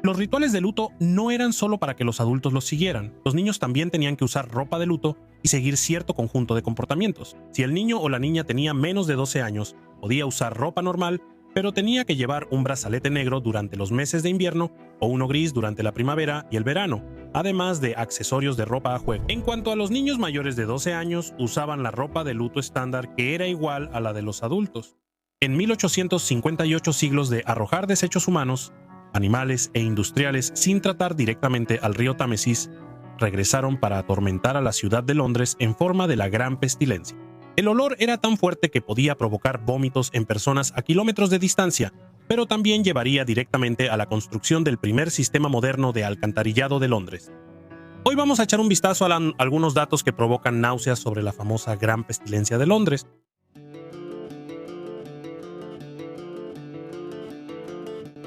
Los rituales de luto no eran solo para que los adultos los siguieran. Los niños también tenían que usar ropa de luto y seguir cierto conjunto de comportamientos. Si el niño o la niña tenía menos de 12 años, podía usar ropa normal, pero tenía que llevar un brazalete negro durante los meses de invierno o uno gris durante la primavera y el verano, además de accesorios de ropa a juego. En cuanto a los niños mayores de 12 años, usaban la ropa de luto estándar que era igual a la de los adultos. En 1858 siglos de arrojar desechos humanos, animales e industriales sin tratar directamente al río Támesis, regresaron para atormentar a la ciudad de Londres en forma de la Gran Pestilencia. El olor era tan fuerte que podía provocar vómitos en personas a kilómetros de distancia, pero también llevaría directamente a la construcción del primer sistema moderno de alcantarillado de Londres. Hoy vamos a echar un vistazo a algunos datos que provocan náuseas sobre la famosa Gran Pestilencia de Londres.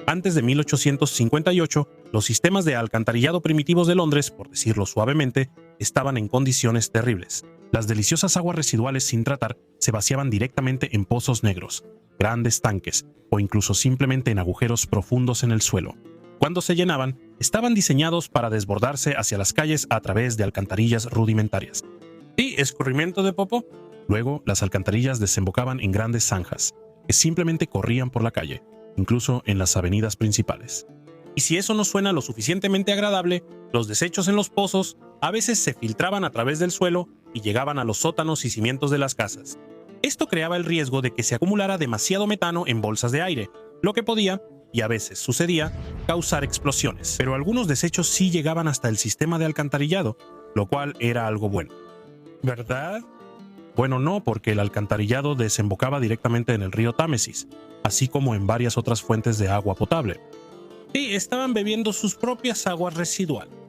Antes de 1858, los sistemas de alcantarillado primitivos de Londres, por decirlo suavemente, estaban en condiciones terribles. Las deliciosas aguas residuales sin tratar se vaciaban directamente en pozos negros, grandes tanques o incluso simplemente en agujeros profundos en el suelo. Cuando se llenaban, estaban diseñados para desbordarse hacia las calles a través de alcantarillas rudimentarias. ¿Y escurrimiento de popó? Luego, las alcantarillas desembocaban en grandes zanjas, que simplemente corrían por la calle, incluso en las avenidas principales. Y si eso no suena lo suficientemente agradable, los desechos en los pozos a veces se filtraban a través del suelo y llegaban a los sótanos y cimientos de las casas. Esto creaba el riesgo de que se acumulara demasiado metano en bolsas de aire, lo que podía, y a veces sucedía, causar explosiones. Pero algunos desechos sí llegaban hasta el sistema de alcantarillado, lo cual era algo bueno. ¿Verdad? Bueno, no, porque el alcantarillado desembocaba directamente en el río Támesis, así como en varias otras fuentes de agua potable. Sí, estaban bebiendo sus propias aguas residuales.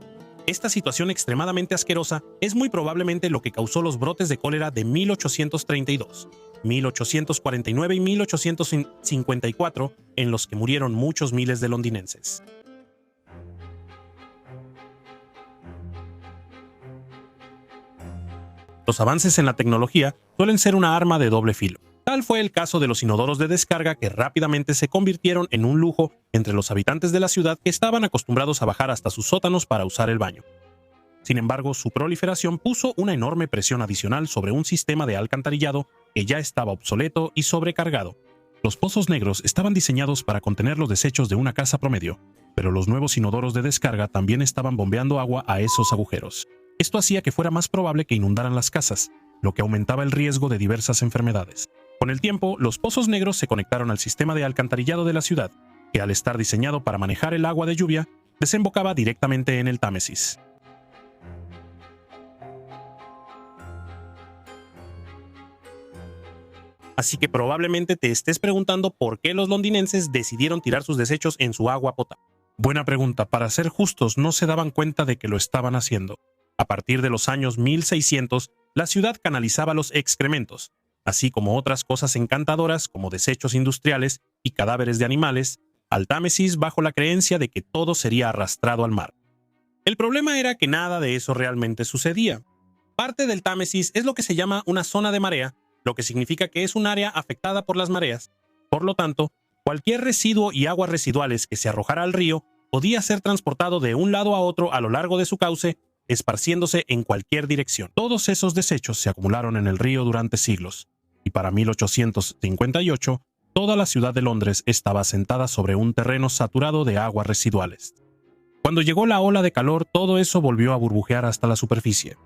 Esta situación extremadamente asquerosa es muy probablemente lo que causó los brotes de cólera de 1832, 1849 y 1854, en los que murieron muchos miles de londinenses. Los avances en la tecnología suelen ser una arma de doble filo. Tal fue el caso de los inodoros de descarga, que rápidamente se convirtieron en un lujo entre los habitantes de la ciudad que estaban acostumbrados a bajar hasta sus sótanos para usar el baño. Sin embargo, su proliferación puso una enorme presión adicional sobre un sistema de alcantarillado que ya estaba obsoleto y sobrecargado. Los pozos negros estaban diseñados para contener los desechos de una casa promedio, pero los nuevos inodoros de descarga también estaban bombeando agua a esos agujeros. Esto hacía que fuera más probable que inundaran las casas, lo que aumentaba el riesgo de diversas enfermedades. Con el tiempo, los pozos negros se conectaron al sistema de alcantarillado de la ciudad, que al estar diseñado para manejar el agua de lluvia, desembocaba directamente en el Támesis. Así que probablemente te estés preguntando por qué los londinenses decidieron tirar sus desechos en su agua potable. Buena pregunta. Para ser justos, no se daban cuenta de que lo estaban haciendo. A partir de los años 1600, la ciudad canalizaba los excrementos, así como otras cosas encantadoras como desechos industriales y cadáveres de animales, al Támesis bajo la creencia de que todo sería arrastrado al mar. El problema era que nada de eso realmente sucedía. Parte del Támesis es lo que se llama una zona de marea, lo que significa que es un área afectada por las mareas. Por lo tanto, cualquier residuo y aguas residuales que se arrojara al río podía ser transportado de un lado a otro a lo largo de su cauce, esparciéndose en cualquier dirección. Todos esos desechos se acumularon en el río durante siglos, y para 1858, toda la ciudad de Londres estaba asentada sobre un terreno saturado de aguas residuales. Cuando llegó la ola de calor, todo eso volvió a burbujear hasta la superficie.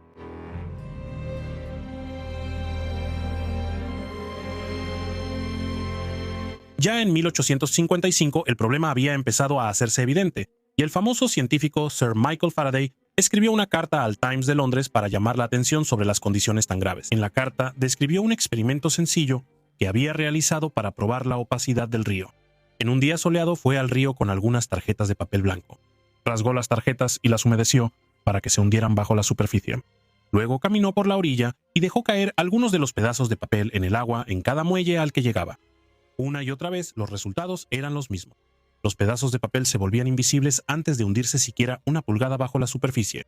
Ya en 1855 el problema había empezado a hacerse evidente, y el famoso científico Sir Michael Faraday escribió una carta al Times de Londres para llamar la atención sobre las condiciones tan graves. En la carta describió un experimento sencillo que había realizado para probar la opacidad del río. En un día soleado fue al río con algunas tarjetas de papel blanco. Rasgó las tarjetas y las humedeció para que se hundieran bajo la superficie. Luego caminó por la orilla y dejó caer algunos de los pedazos de papel en el agua en cada muelle al que llegaba. Una y otra vez los resultados eran los mismos. Los pedazos de papel se volvían invisibles antes de hundirse siquiera una pulgada bajo la superficie.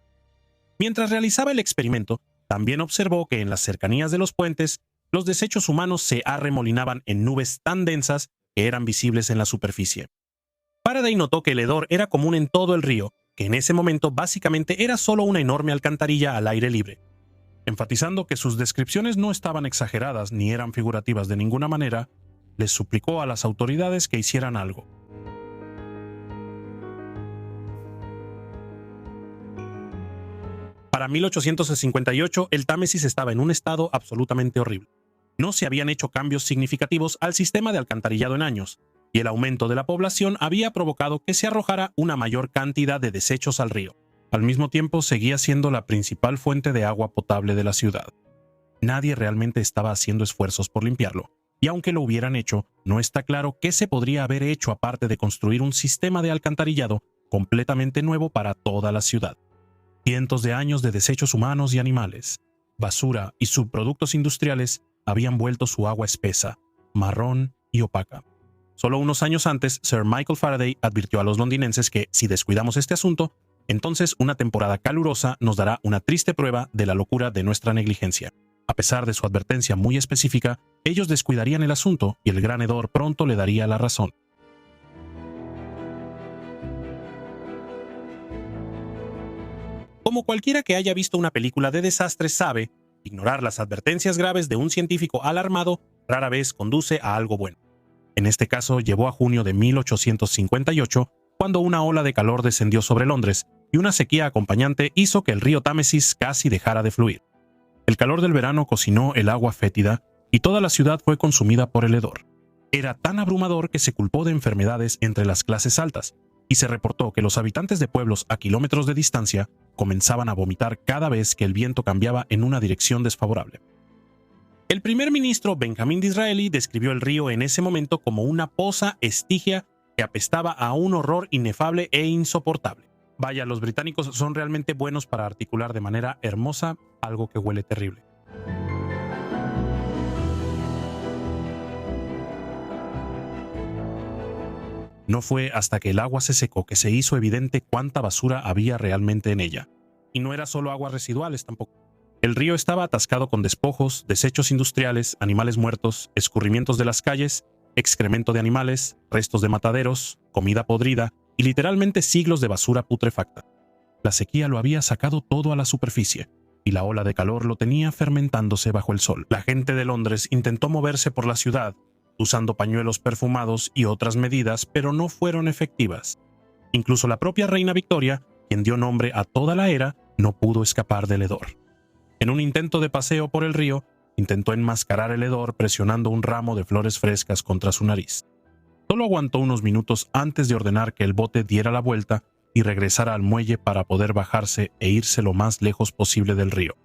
Mientras realizaba el experimento, también observó que en las cercanías de los puentes, los desechos humanos se arremolinaban en nubes tan densas que eran visibles en la superficie. Faraday notó que el hedor era común en todo el río, que en ese momento básicamente era solo una enorme alcantarilla al aire libre. Enfatizando que sus descripciones no estaban exageradas ni eran figurativas de ninguna manera, les suplicó a las autoridades que hicieran algo. Para 1858, el Támesis estaba en un estado absolutamente horrible. No se habían hecho cambios significativos al sistema de alcantarillado en años, y el aumento de la población había provocado que se arrojara una mayor cantidad de desechos al río. Al mismo tiempo, seguía siendo la principal fuente de agua potable de la ciudad. Nadie realmente estaba haciendo esfuerzos por limpiarlo, y aunque lo hubieran hecho, no está claro qué se podría haber hecho aparte de construir un sistema de alcantarillado completamente nuevo para toda la ciudad. Cientos de años de desechos humanos y animales, basura y subproductos industriales habían vuelto su agua espesa, marrón y opaca. Solo unos años antes, Sir Michael Faraday advirtió a los londinenses que, si descuidamos este asunto, entonces una temporada calurosa nos dará una triste prueba de la locura de nuestra negligencia. A pesar de su advertencia muy específica, ellos descuidarían el asunto y el gran hedor pronto le daría la razón. Como cualquiera que haya visto una película de desastres sabe, ignorar las advertencias graves de un científico alarmado rara vez conduce a algo bueno. En este caso, llevó a junio de 1858, cuando una ola de calor descendió sobre Londres y una sequía acompañante hizo que el río Támesis casi dejara de fluir. El calor del verano cocinó el agua fétida y toda la ciudad fue consumida por el hedor. Era tan abrumador que se culpó de enfermedades entre las clases altas, y se reportó que los habitantes de pueblos a kilómetros de distancia comenzaban a vomitar cada vez que el viento cambiaba en una dirección desfavorable. El primer ministro Benjamin Disraeli describió el río en ese momento como una poza estigia que apestaba a un horror inefable e insoportable. Vaya, los británicos son realmente buenos para articular de manera hermosa algo que huele terrible. No fue hasta que el agua se secó que se hizo evidente cuánta basura había realmente en ella. Y no era solo aguas residuales tampoco. El río estaba atascado con despojos, desechos industriales, animales muertos, escurrimientos de las calles, excremento de animales, restos de mataderos, comida podrida y literalmente siglos de basura putrefacta. La sequía lo había sacado todo a la superficie, y la ola de calor lo tenía fermentándose bajo el sol. La gente de Londres intentó moverse por la ciudad, usando pañuelos perfumados y otras medidas, pero no fueron efectivas. Incluso la propia reina Victoria, quien dio nombre a toda la era, no pudo escapar del hedor. En un intento de paseo por el río, intentó enmascarar el hedor presionando un ramo de flores frescas contra su nariz. Solo aguantó unos minutos antes de ordenar que el bote diera la vuelta y regresara al muelle para poder bajarse e irse lo más lejos posible del río.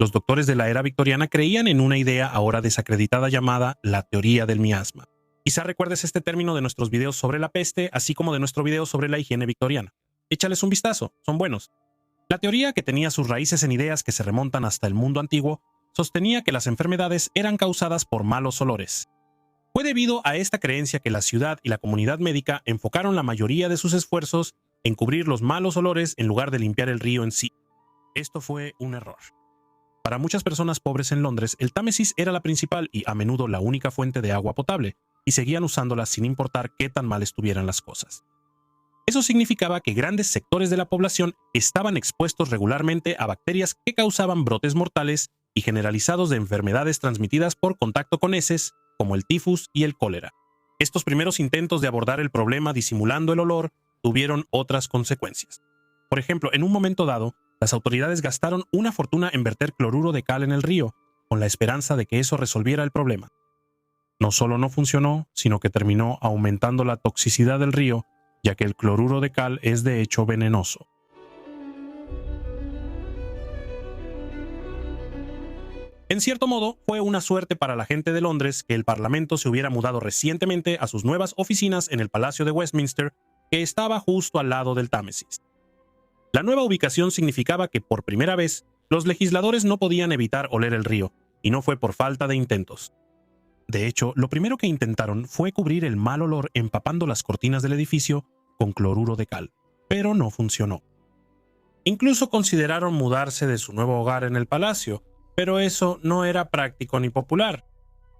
Los doctores de la era victoriana creían en una idea ahora desacreditada llamada la teoría del miasma. Quizá recuerdes este término de nuestros videos sobre la peste, así como de nuestro video sobre la higiene victoriana. Échales un vistazo, son buenos. La teoría, que tenía sus raíces en ideas que se remontan hasta el mundo antiguo, sostenía que las enfermedades eran causadas por malos olores. Fue debido a esta creencia que la ciudad y la comunidad médica enfocaron la mayoría de sus esfuerzos en cubrir los malos olores en lugar de limpiar el río en sí. Esto fue un error. Para muchas personas pobres en Londres, el Támesis era la principal y a menudo la única fuente de agua potable, y seguían usándola sin importar qué tan mal estuvieran las cosas. Eso significaba que grandes sectores de la población estaban expuestos regularmente a bacterias que causaban brotes mortales y generalizados de enfermedades transmitidas por contacto con heces, como el tifus y el cólera. Estos primeros intentos de abordar el problema disimulando el olor tuvieron otras consecuencias. Por ejemplo, en un momento dado, las autoridades gastaron una fortuna en verter cloruro de cal en el río, con la esperanza de que eso resolviera el problema. No solo no funcionó, sino que terminó aumentando la toxicidad del río, ya que el cloruro de cal es de hecho venenoso. En cierto modo, fue una suerte para la gente de Londres que el Parlamento se hubiera mudado recientemente a sus nuevas oficinas en el Palacio de Westminster, que estaba justo al lado del Támesis. La nueva ubicación significaba que por primera vez los legisladores no podían evitar oler el río, y no fue por falta de intentos. De hecho, lo primero que intentaron fue cubrir el mal olor empapando las cortinas del edificio con cloruro de cal, pero no funcionó. Incluso consideraron mudarse de su nuevo hogar en el palacio, pero eso no era práctico ni popular.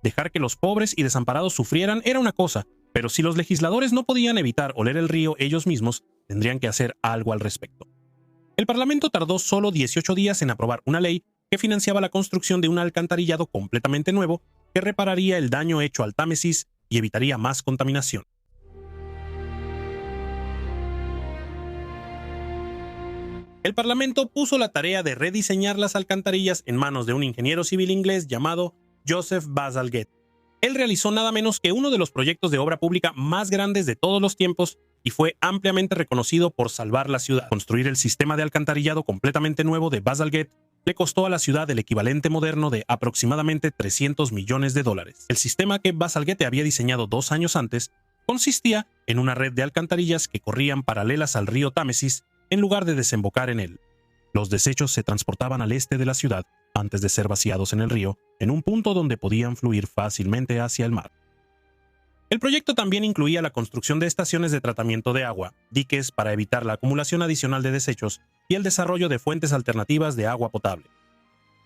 Dejar que los pobres y desamparados sufrieran era una cosa, pero si los legisladores no podían evitar oler el río ellos mismos, tendrían que hacer algo al respecto. El Parlamento tardó solo 18 días en aprobar una ley que financiaba la construcción de un alcantarillado completamente nuevo que repararía el daño hecho al Támesis y evitaría más contaminación. El Parlamento puso la tarea de rediseñar las alcantarillas en manos de un ingeniero civil inglés llamado Joseph Bazalgette. Él realizó nada menos que uno de los proyectos de obra pública más grandes de todos los tiempos y fue ampliamente reconocido por salvar la ciudad. Construir el sistema de alcantarillado completamente nuevo de Bazalgette le costó a la ciudad el equivalente moderno de aproximadamente $300 millones. El sistema que Bazalgette había diseñado 2 años antes consistía en una red de alcantarillas que corrían paralelas al río Támesis en lugar de desembocar en él. Los desechos se transportaban al este de la ciudad antes de ser vaciados en el río, en un punto donde podían fluir fácilmente hacia el mar. El proyecto también incluía la construcción de estaciones de tratamiento de agua, diques para evitar la acumulación adicional de desechos y el desarrollo de fuentes alternativas de agua potable.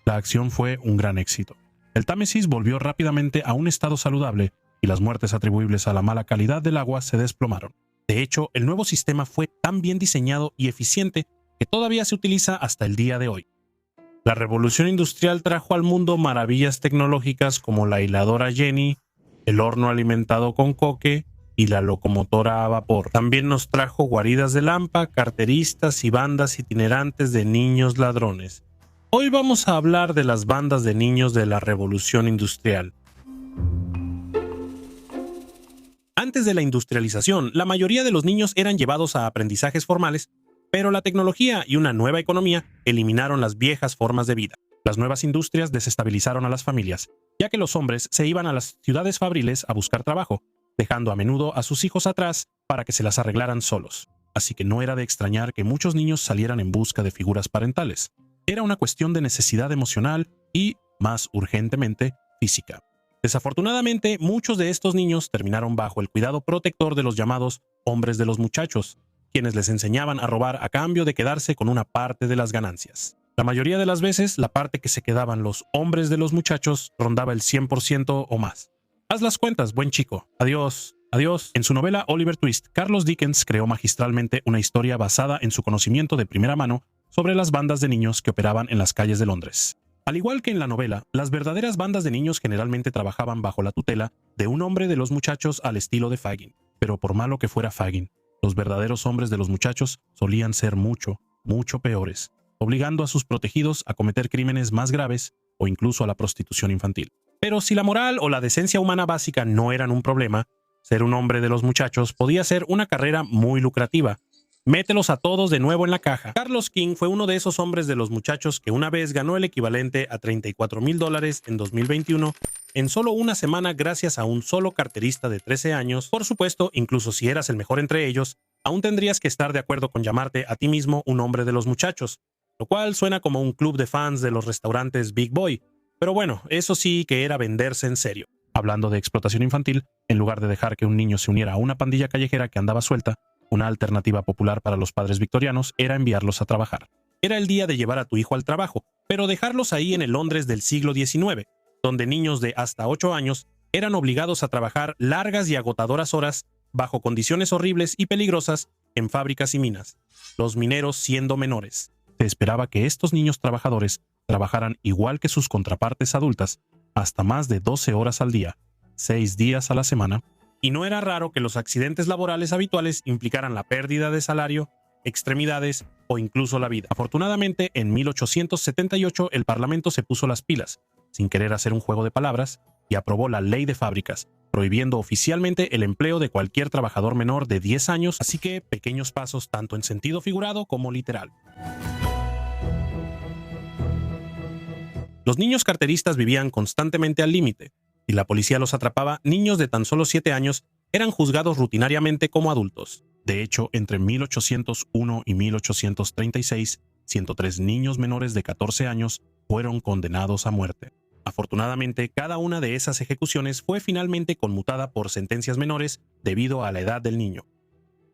La acción fue un gran éxito. El Támesis volvió rápidamente a un estado saludable y las muertes atribuibles a la mala calidad del agua se desplomaron. De hecho, el nuevo sistema fue tan bien diseñado y eficiente que todavía se utiliza hasta el día de hoy. La revolución industrial trajo al mundo maravillas tecnológicas como la hiladora Jenny, el horno alimentado con coque y la locomotora a vapor. También nos trajo guaridas de Lampa, carteristas y bandas itinerantes de niños ladrones. Hoy vamos a hablar de las bandas de niños de la revolución industrial. Antes de la industrialización, la mayoría de los niños eran llevados a aprendizajes formales, pero la tecnología y una nueva economía eliminaron las viejas formas de vida. Las nuevas industrias desestabilizaron a las familias, ya que los hombres se iban a las ciudades fabriles a buscar trabajo, dejando a menudo a sus hijos atrás para que se las arreglaran solos. Así que no era de extrañar que muchos niños salieran en busca de figuras parentales. Era una cuestión de necesidad emocional y, más urgentemente, física. Desafortunadamente, muchos de estos niños terminaron bajo el cuidado protector de los llamados hombres de los muchachos, quienes les enseñaban a robar a cambio de quedarse con una parte de las ganancias. La mayoría de las veces, la parte que se quedaban los hombres de los muchachos rondaba el 100% o más. Haz las cuentas, buen chico. Adiós. Adiós. En su novela Oliver Twist, Charles Dickens creó magistralmente una historia basada en su conocimiento de primera mano sobre las bandas de niños que operaban en las calles de Londres. Al igual que en la novela, las verdaderas bandas de niños generalmente trabajaban bajo la tutela de un hombre de los muchachos al estilo de Fagin. Pero por malo que fuera Fagin, los verdaderos hombres de los muchachos solían ser mucho, mucho peores, obligando a sus protegidos a cometer crímenes más graves o incluso a la prostitución infantil. Pero si la moral o la decencia humana básica no eran un problema, ser un hombre de los muchachos podía ser una carrera muy lucrativa. Mételos a todos de nuevo en la caja. Carlos King fue uno de esos hombres de los muchachos que una vez ganó el equivalente a $34,000 en 2021 en solo una semana gracias a un solo carterista de 13 años. Por supuesto, incluso si eras el mejor entre ellos, aún tendrías que estar de acuerdo con llamarte a ti mismo un hombre de los muchachos, lo cual suena como un club de fans de los restaurantes Big Boy. Pero bueno, eso sí que era venderse en serio. Hablando de explotación infantil, en lugar de dejar que un niño se uniera a una pandilla callejera que andaba suelta, una alternativa popular para los padres victorianos era enviarlos a trabajar. Era el día de llevar a tu hijo al trabajo, pero dejarlos ahí en el Londres del siglo XIX, donde niños de hasta 8 años eran obligados a trabajar largas y agotadoras horas bajo condiciones horribles y peligrosas en fábricas y minas, los mineros siendo menores. Se esperaba que estos niños trabajadores trabajaran igual que sus contrapartes adultas, hasta más de 12 horas al día, 6 días a la semana, y no era raro que los accidentes laborales habituales implicaran la pérdida de salario, extremidades o incluso la vida. Afortunadamente, en 1878 el Parlamento se puso las pilas, sin querer hacer un juego de palabras, y aprobó la Ley de Fábricas, prohibiendo oficialmente el empleo de cualquier trabajador menor de 10 años, así que pequeños pasos tanto en sentido figurado como literal. Los niños carteristas vivían constantemente al límite, y la policía los atrapaba. Niños de tan solo 7 años eran juzgados rutinariamente como adultos. De hecho, entre 1801 y 1836, 103 niños menores de 14 años fueron condenados a muerte. Afortunadamente, cada una de esas ejecuciones fue finalmente conmutada por sentencias menores debido a la edad del niño.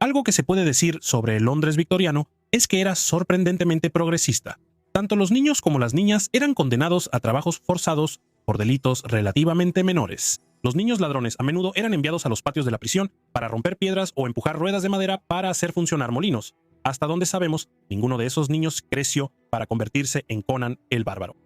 Algo que se puede decir sobre el Londres victoriano es que era sorprendentemente progresista. Tanto los niños como las niñas eran condenados a trabajos forzados por delitos relativamente menores. Los niños ladrones a menudo eran enviados a los patios de la prisión para romper piedras o empujar ruedas de madera para hacer funcionar molinos. Hasta donde sabemos, ninguno de esos niños creció para convertirse en Conan el Bárbaro.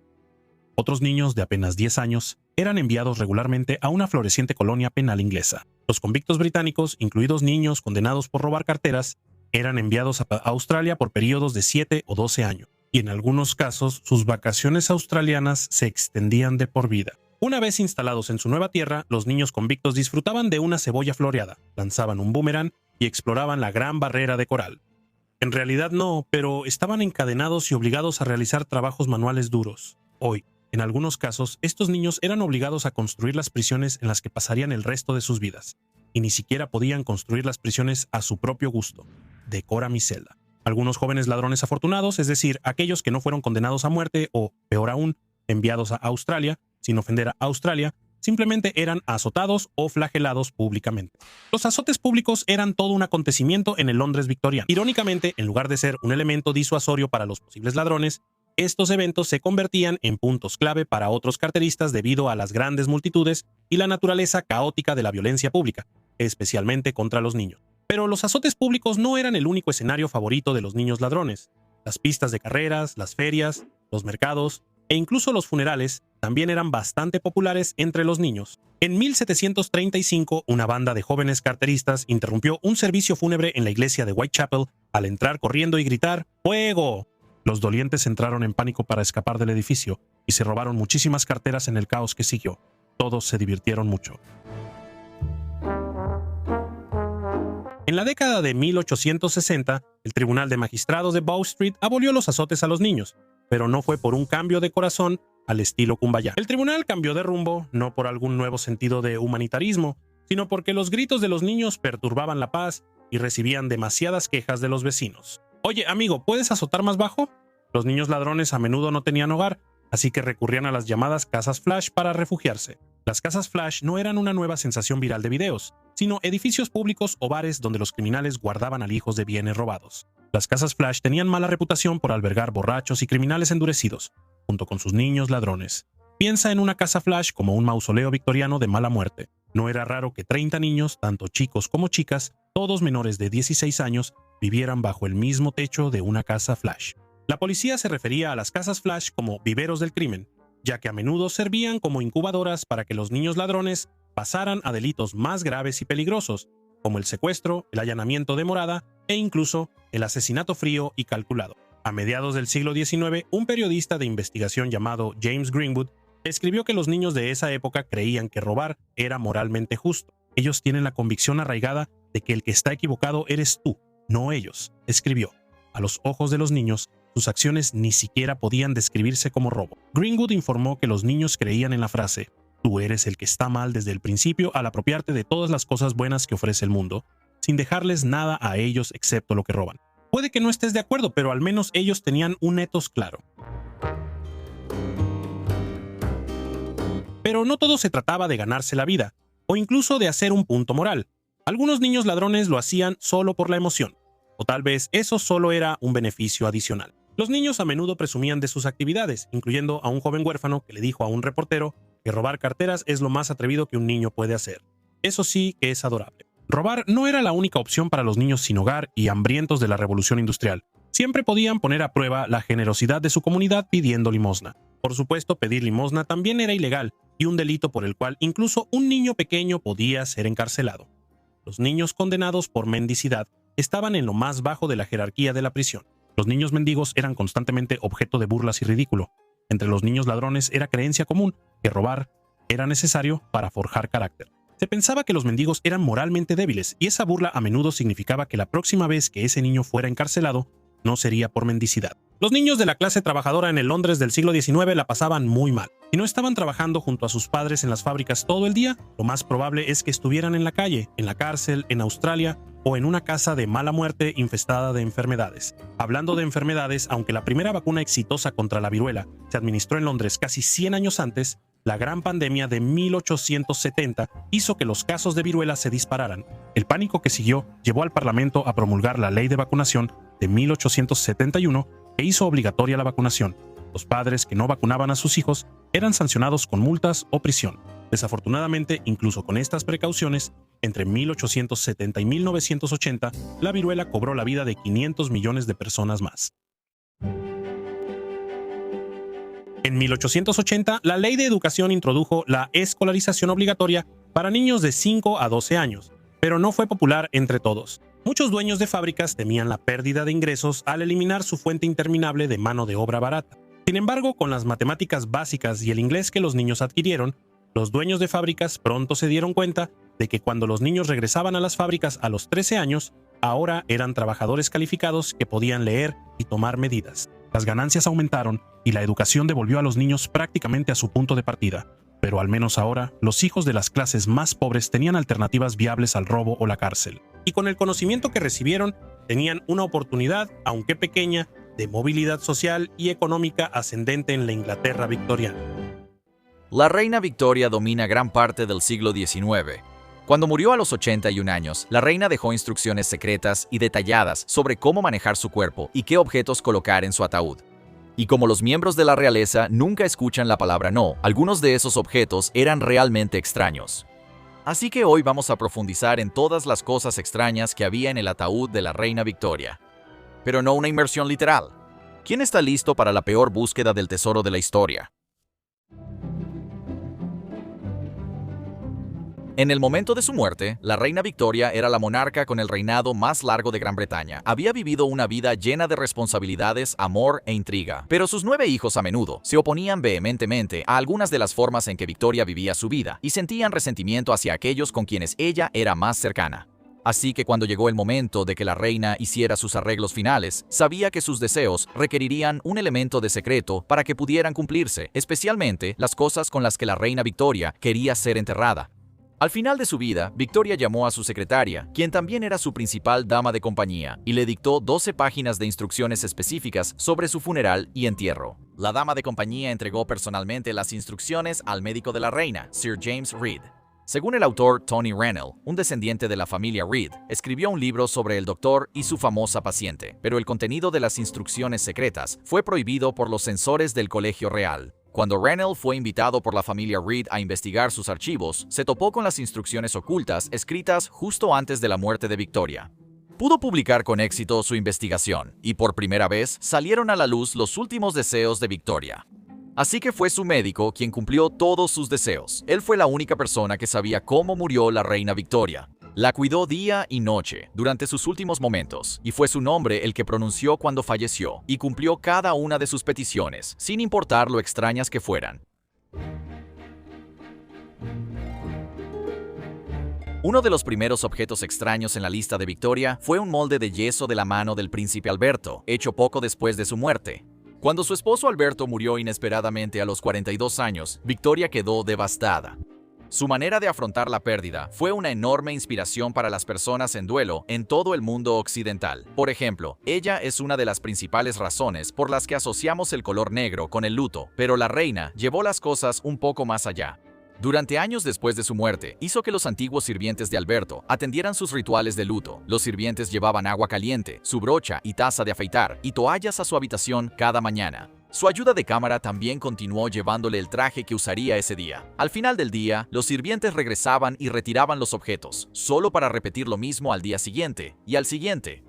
Otros niños de apenas 10 años eran enviados regularmente a una floreciente colonia penal inglesa. Los convictos británicos, incluidos niños condenados por robar carteras, eran enviados a Australia por periodos de 7 o 12 años. Y en algunos casos sus vacaciones australianas se extendían de por vida. Una vez instalados en su nueva tierra, los niños convictos disfrutaban de una cebolla floreada, lanzaban un boomerang y exploraban la gran barrera de coral. En realidad no, pero estaban encadenados y obligados a realizar trabajos manuales duros. Hoy, en algunos casos, estos niños eran obligados a construir las prisiones en las que pasarían el resto de sus vidas, y ni siquiera podían construir las prisiones a su propio gusto. Decora mi celda. Algunos jóvenes ladrones afortunados, es decir, aquellos que no fueron condenados a muerte o, peor aún, enviados a Australia, sin ofender a Australia, simplemente eran azotados o flagelados públicamente. Los azotes públicos eran todo un acontecimiento en el Londres victoriano. Irónicamente, en lugar de ser un elemento disuasorio para los posibles ladrones, estos eventos se convertían en puntos clave para otros carteristas debido a las grandes multitudes y la naturaleza caótica de la violencia pública, especialmente contra los niños. Pero los azotes públicos no eran el único escenario favorito de los niños ladrones. Las pistas de carreras, las ferias, los mercados e incluso los funerales también eran bastante populares entre los niños. En 1735, una banda de jóvenes carteristas interrumpió un servicio fúnebre en la iglesia de Whitechapel al entrar corriendo y gritar ¡Fuego! Los dolientes entraron en pánico para escapar del edificio y se robaron muchísimas carteras en el caos que siguió. Todos se divirtieron mucho. En la década de 1860, el Tribunal de Magistrados de Bow Street abolió los azotes a los niños, pero no fue por un cambio de corazón al estilo Kumbaya. El tribunal cambió de rumbo no por algún nuevo sentido de humanitarismo, sino porque los gritos de los niños perturbaban la paz y recibían demasiadas quejas de los vecinos. Oye, amigo, ¿puedes azotar más bajo? Los niños ladrones a menudo no tenían hogar, así que recurrían a las llamadas casas flash para refugiarse. Las casas flash no eran una nueva sensación viral de videos, sino edificios públicos o bares donde los criminales guardaban alijos de bienes robados. Las casas flash tenían mala reputación por albergar borrachos y criminales endurecidos, junto con sus niños ladrones. Piensa en una casa flash como un mausoleo victoriano de mala muerte. No era raro que 30 niños, tanto chicos como chicas, todos menores de 16 años, vivieran bajo el mismo techo de una casa flash. La policía se refería a las casas flash como viveros del crimen, ya que a menudo servían como incubadoras para que los niños ladrones pasaran a delitos más graves y peligrosos, como el secuestro, el allanamiento de morada e incluso el asesinato frío y calculado. A mediados del siglo XIX, un periodista de investigación llamado James Greenwood escribió que los niños de esa época creían que robar era moralmente justo. Ellos tienen la convicción arraigada de que el que está equivocado eres tú, no ellos, escribió. A los ojos de los niños, sus acciones ni siquiera podían describirse como robo. Greenwood informó que los niños creían en la frase «Tú eres el que está mal desde el principio al apropiarte de todas las cosas buenas que ofrece el mundo, sin dejarles nada a ellos excepto lo que roban». Puede que no estés de acuerdo, pero al menos ellos tenían un ethos claro. Pero no todo se trataba de ganarse la vida, o incluso de hacer un punto moral. Algunos niños ladrones lo hacían solo por la emoción, o tal vez eso solo era un beneficio adicional. Los niños a menudo presumían de sus actividades, incluyendo a un joven huérfano que le dijo a un reportero que robar carteras es lo más atrevido que un niño puede hacer. Eso sí que es adorable. Robar no era la única opción para los niños sin hogar y hambrientos de la revolución industrial. Siempre podían poner a prueba la generosidad de su comunidad pidiendo limosna. Por supuesto, pedir limosna también era ilegal y un delito por el cual incluso un niño pequeño podía ser encarcelado. Los niños condenados por mendicidad estaban en lo más bajo de la jerarquía de la prisión. Los niños mendigos eran constantemente objeto de burlas y ridículo. Entre los niños ladrones era creencia común que robar era necesario para forjar carácter. Se pensaba que los mendigos eran moralmente débiles y esa burla a menudo significaba que la próxima vez que ese niño fuera encarcelado no sería por mendicidad. Los niños de la clase trabajadora en el Londres del siglo XIX la pasaban muy mal. Si no estaban trabajando junto a sus padres en las fábricas todo el día, lo más probable es que estuvieran en la calle, en la cárcel, en Australia o en una casa de mala muerte infestada de enfermedades. Hablando de enfermedades, aunque la primera vacuna exitosa contra la viruela se administró en Londres casi 100 años antes, la gran pandemia de 1870 hizo que los casos de viruela se dispararan. El pánico que siguió llevó al Parlamento a promulgar la Ley de Vacunación de 1871 que hizo obligatoria la vacunación. Los padres que no vacunaban a sus hijos eran sancionados con multas o prisión. Desafortunadamente, incluso con estas precauciones, entre 1870 y 1980, la viruela cobró la vida de 500 millones de personas más. En 1880, la Ley de Educación introdujo la escolarización obligatoria para niños de 5 a 12 años, pero no fue popular entre todos. Muchos dueños de fábricas temían la pérdida de ingresos al eliminar su fuente interminable de mano de obra barata. Sin embargo, con las matemáticas básicas y el inglés que los niños adquirieron, los dueños de fábricas pronto se dieron cuenta de que cuando los niños regresaban a las fábricas a los 13 años, ahora eran trabajadores calificados que podían leer y tomar medidas. Las ganancias aumentaron y la educación devolvió a los niños prácticamente a su punto de partida. Pero al menos ahora, los hijos de las clases más pobres tenían alternativas viables al robo o la cárcel. Y con el conocimiento que recibieron, tenían una oportunidad, aunque pequeña, de movilidad social y económica ascendente en la Inglaterra victoriana. La reina Victoria domina gran parte del siglo XIX. Cuando murió a los 81 años, la reina dejó instrucciones secretas y detalladas sobre cómo manejar su cuerpo y qué objetos colocar en su ataúd. Y como los miembros de la realeza nunca escuchan la palabra no, algunos de esos objetos eran realmente extraños. Así que hoy vamos a profundizar en todas las cosas extrañas que había en el ataúd de la reina Victoria. Pero no una inmersión literal. ¿Quién está listo para la peor búsqueda del tesoro de la historia? En el momento de su muerte, la reina Victoria era la monarca con el reinado más largo de Gran Bretaña. Había vivido una vida llena de responsabilidades, amor e intriga. Pero sus 9 hijos a menudo se oponían vehementemente a algunas de las formas en que Victoria vivía su vida y sentían resentimiento hacia aquellos con quienes ella era más cercana. Así que cuando llegó el momento de que la reina hiciera sus arreglos finales, sabía que sus deseos requerirían un elemento de secreto para que pudieran cumplirse, especialmente las cosas con las que la reina Victoria quería ser enterrada. Al final de su vida, Victoria llamó a su secretaria, quien también era su principal dama de compañía, y le dictó 12 páginas de instrucciones específicas sobre su funeral y entierro. La dama de compañía entregó personalmente las instrucciones al médico de la reina, Sir James Reed. Según el autor Tony Rennell, un descendiente de la familia Reed, escribió un libro sobre el doctor y su famosa paciente, pero el contenido de las instrucciones secretas fue prohibido por los censores del Colegio Real. Cuando Rennell fue invitado por la familia Reed a investigar sus archivos, se topó con las instrucciones ocultas escritas justo antes de la muerte de Victoria. Pudo publicar con éxito su investigación, y por primera vez salieron a la luz los últimos deseos de Victoria. Así que fue su médico quien cumplió todos sus deseos. Él fue la única persona que sabía cómo murió la reina Victoria. La cuidó día y noche durante sus últimos momentos, y fue su nombre el que pronunció cuando falleció, y cumplió cada una de sus peticiones, sin importar lo extrañas que fueran. Uno de los primeros objetos extraños en la lista de Victoria fue un molde de yeso de la mano del príncipe Alberto, hecho poco después de su muerte. Cuando su esposo Alberto murió inesperadamente a los 42 años, Victoria quedó devastada. Su manera de afrontar la pérdida fue una enorme inspiración para las personas en duelo en todo el mundo occidental. Por ejemplo, ella es una de las principales razones por las que asociamos el color negro con el luto, pero la reina llevó las cosas un poco más allá. Durante años después de su muerte, hizo que los antiguos sirvientes de Alberto atendieran sus rituales de luto. Los sirvientes llevaban agua caliente, su brocha y taza de afeitar, y toallas a su habitación cada mañana. Su ayuda de cámara también continuó llevándole el traje que usaría ese día. Al final del día, los sirvientes regresaban y retiraban los objetos, solo para repetir lo mismo al día siguiente y al siguiente.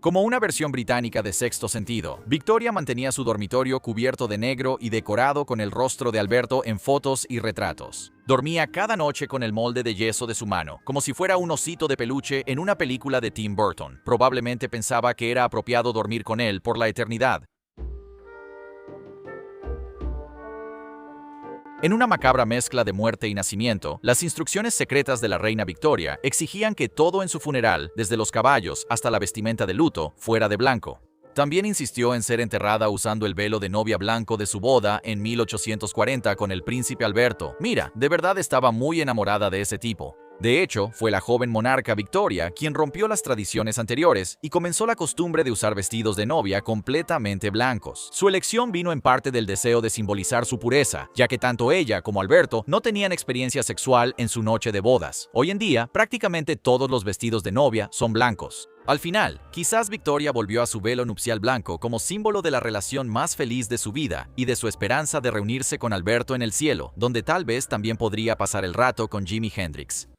Como una versión británica de Sexto Sentido, Victoria mantenía su dormitorio cubierto de negro y decorado con el rostro de Alberto en fotos y retratos. Dormía cada noche con el molde de yeso de su mano, como si fuera un osito de peluche en una película de Tim Burton. Probablemente pensaba que era apropiado dormir con él por la eternidad. En una macabra mezcla de muerte y nacimiento, las instrucciones secretas de la reina Victoria exigían que todo en su funeral, desde los caballos hasta la vestimenta de luto, fuera de blanco. También insistió en ser enterrada usando el velo de novia blanco de su boda en 1840 con el príncipe Alberto. Mira, de verdad estaba muy enamorada de ese tipo. De hecho, fue la joven monarca Victoria quien rompió las tradiciones anteriores y comenzó la costumbre de usar vestidos de novia completamente blancos. Su elección vino en parte del deseo de simbolizar su pureza, ya que tanto ella como Alberto no tenían experiencia sexual en su noche de bodas. Hoy en día, prácticamente todos los vestidos de novia son blancos. Al final, quizás Victoria volvió a su velo nupcial blanco como símbolo de la relación más feliz de su vida y de su esperanza de reunirse con Alberto en el cielo, donde tal vez también podría pasar el rato con Jimi Hendrix.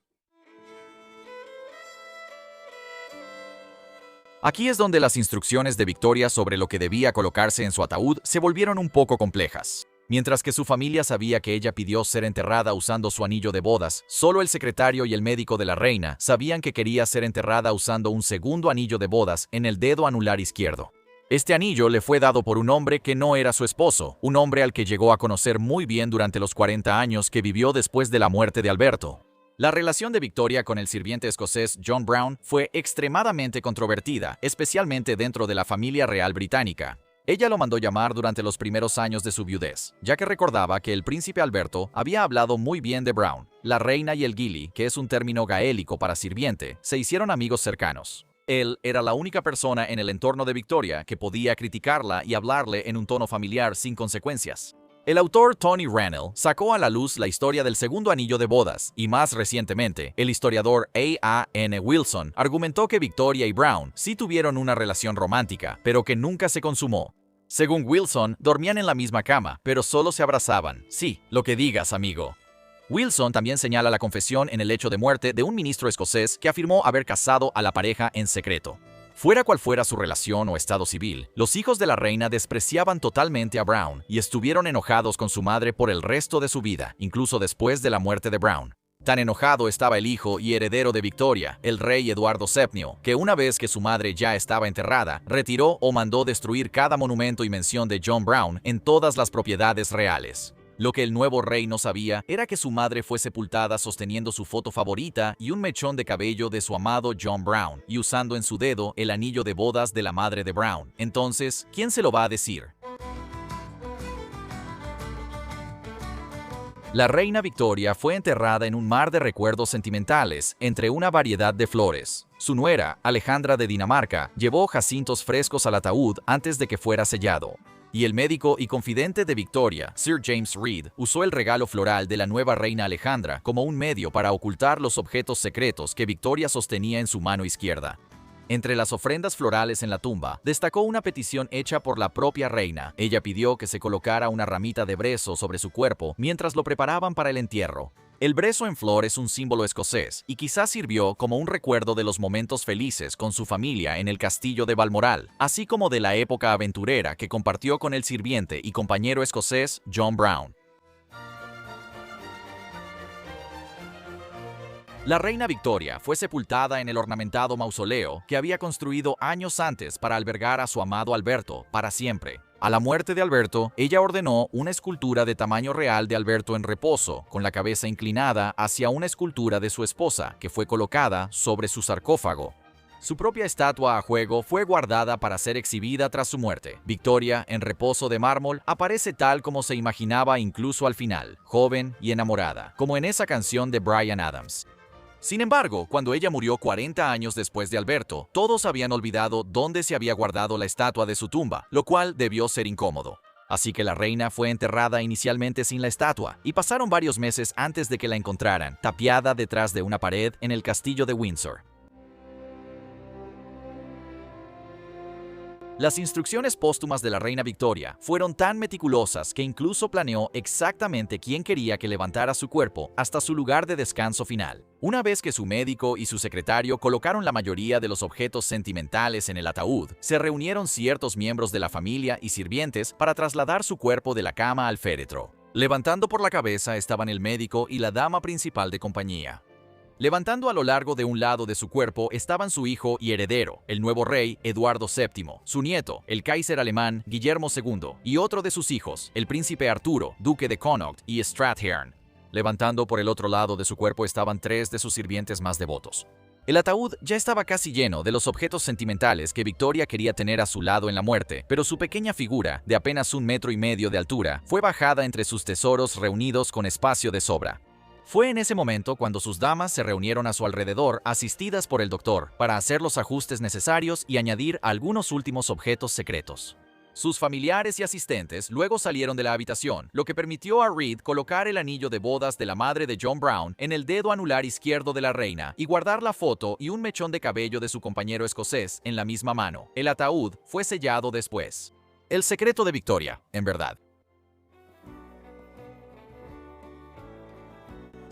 Aquí es donde las instrucciones de Victoria sobre lo que debía colocarse en su ataúd se volvieron un poco complejas. Mientras que su familia sabía que ella pidió ser enterrada usando su anillo de bodas, solo el secretario y el médico de la reina sabían que quería ser enterrada usando un segundo anillo de bodas en el dedo anular izquierdo. Este anillo le fue dado por un hombre que no era su esposo, un hombre al que llegó a conocer muy bien durante los 40 años que vivió después de la muerte de Alberto. La relación de Victoria con el sirviente escocés John Brown fue extremadamente controvertida, especialmente dentro de la familia real británica. Ella lo mandó llamar durante los primeros años de su viudez, ya que recordaba que el príncipe Alberto había hablado muy bien de Brown. La reina y el gilly, que es un término gaélico para sirviente, se hicieron amigos cercanos. Él era la única persona en el entorno de Victoria que podía criticarla y hablarle en un tono familiar sin consecuencias. El autor Tony Rannell sacó a la luz la historia del segundo anillo de bodas y más recientemente, el historiador A.A.N. Wilson argumentó que Victoria y Brown sí tuvieron una relación romántica, pero que nunca se consumó. Según Wilson, dormían en la misma cama, pero solo se abrazaban. Sí, lo que digas, amigo. Wilson también señala la confesión en el lecho de muerte de un ministro escocés que afirmó haber casado a la pareja en secreto. Fuera cual fuera su relación o estado civil, los hijos de la reina despreciaban totalmente a Brown y estuvieron enojados con su madre por el resto de su vida, incluso después de la muerte de Brown. Tan enojado estaba el hijo y heredero de Victoria, el rey Eduardo VII, que una vez que su madre ya estaba enterrada, retiró o mandó destruir cada monumento y mención de John Brown en todas las propiedades reales. Lo que el nuevo rey no sabía era que su madre fue sepultada sosteniendo su foto favorita y un mechón de cabello de su amado John Brown, y usando en su dedo el anillo de bodas de la madre de Brown. Entonces, ¿quién se lo va a decir? La reina Victoria fue enterrada en un mar de recuerdos sentimentales, entre una variedad de flores. Su nuera, Alejandra de Dinamarca, llevó jacintos frescos al ataúd antes de que fuera sellado. Y el médico y confidente de Victoria, Sir James Reed, usó el regalo floral de la nueva reina Alejandra como un medio para ocultar los objetos secretos que Victoria sostenía en su mano izquierda. Entre las ofrendas florales en la tumba, destacó una petición hecha por la propia reina. Ella pidió que se colocara una ramita de brezo sobre su cuerpo mientras lo preparaban para el entierro. El brezo en flor es un símbolo escocés y quizás sirvió como un recuerdo de los momentos felices con su familia en el castillo de Balmoral, así como de la época aventurera que compartió con el sirviente y compañero escocés John Brown. La reina Victoria fue sepultada en el ornamentado mausoleo que había construido años antes para albergar a su amado Alberto para siempre. A la muerte de Alberto, ella ordenó una escultura de tamaño real de Alberto en reposo, con la cabeza inclinada hacia una escultura de su esposa, que fue colocada sobre su sarcófago. Su propia estatua a juego fue guardada para ser exhibida tras su muerte. Victoria, en reposo de mármol, aparece tal como se imaginaba incluso al final, joven y enamorada, como en esa canción de Bryan Adams. Sin embargo, cuando ella murió 40 años después de Alberto, todos habían olvidado dónde se había guardado la estatua de su tumba, lo cual debió ser incómodo. Así que la reina fue enterrada inicialmente sin la estatua, y pasaron varios meses antes de que la encontraran, tapiada detrás de una pared en el castillo de Windsor. Las instrucciones póstumas de la reina Victoria fueron tan meticulosas que incluso planeó exactamente quién quería que levantara su cuerpo hasta su lugar de descanso final. Una vez que su médico y su secretario colocaron la mayoría de los objetos sentimentales en el ataúd, se reunieron ciertos miembros de la familia y sirvientes para trasladar su cuerpo de la cama al féretro. Levantando por la cabeza estaban el médico y la dama principal de compañía. Levantando a lo largo de un lado de su cuerpo estaban su hijo y heredero, el nuevo rey Eduardo VII, su nieto, el Kaiser alemán Guillermo II, y otro de sus hijos, el príncipe Arturo, duque de Connaught y Strathearn. Levantando por el otro lado de su cuerpo estaban 3 de sus sirvientes más devotos. El ataúd ya estaba casi lleno de los objetos sentimentales que Victoria quería tener a su lado en la muerte, pero su pequeña figura, de apenas 1,5 metros de altura, fue bajada entre sus tesoros reunidos con espacio de sobra. Fue en ese momento cuando sus damas se reunieron a su alrededor, asistidas por el doctor, para hacer los ajustes necesarios y añadir algunos últimos objetos secretos. Sus familiares y asistentes luego salieron de la habitación, lo que permitió a Reed colocar el anillo de bodas de la madre de John Brown en el dedo anular izquierdo de la reina y guardar la foto y un mechón de cabello de su compañero escocés en la misma mano. El ataúd fue sellado después. El secreto de Victoria, en verdad.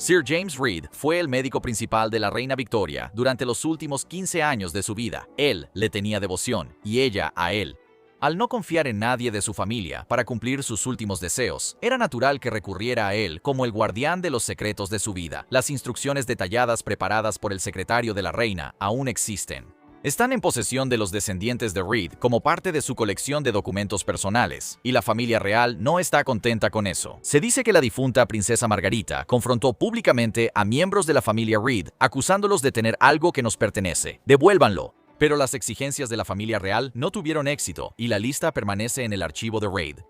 Sir James Reed fue el médico principal de la reina Victoria durante los últimos 15 años de su vida. Él le tenía devoción y ella a él. Al no confiar en nadie de su familia para cumplir sus últimos deseos, era natural que recurriera a él como el guardián de los secretos de su vida. Las instrucciones detalladas preparadas por el secretario de la reina aún existen. Están en posesión de los descendientes de Reed como parte de su colección de documentos personales, y la familia real no está contenta con eso. Se dice que la difunta princesa Margarita confrontó públicamente a miembros de la familia Reed, acusándolos de tener algo que nos pertenece. ¡Devuélvanlo! Pero las exigencias de la familia real no tuvieron éxito, y la lista permanece en el archivo de Reed.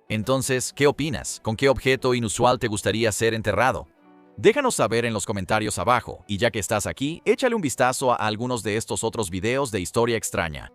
Entonces, ¿qué opinas? ¿Con qué objeto inusual te gustaría ser enterrado? Déjanos saber en los comentarios abajo, y ya que estás aquí, échale un vistazo a algunos de estos otros videos de historia extraña.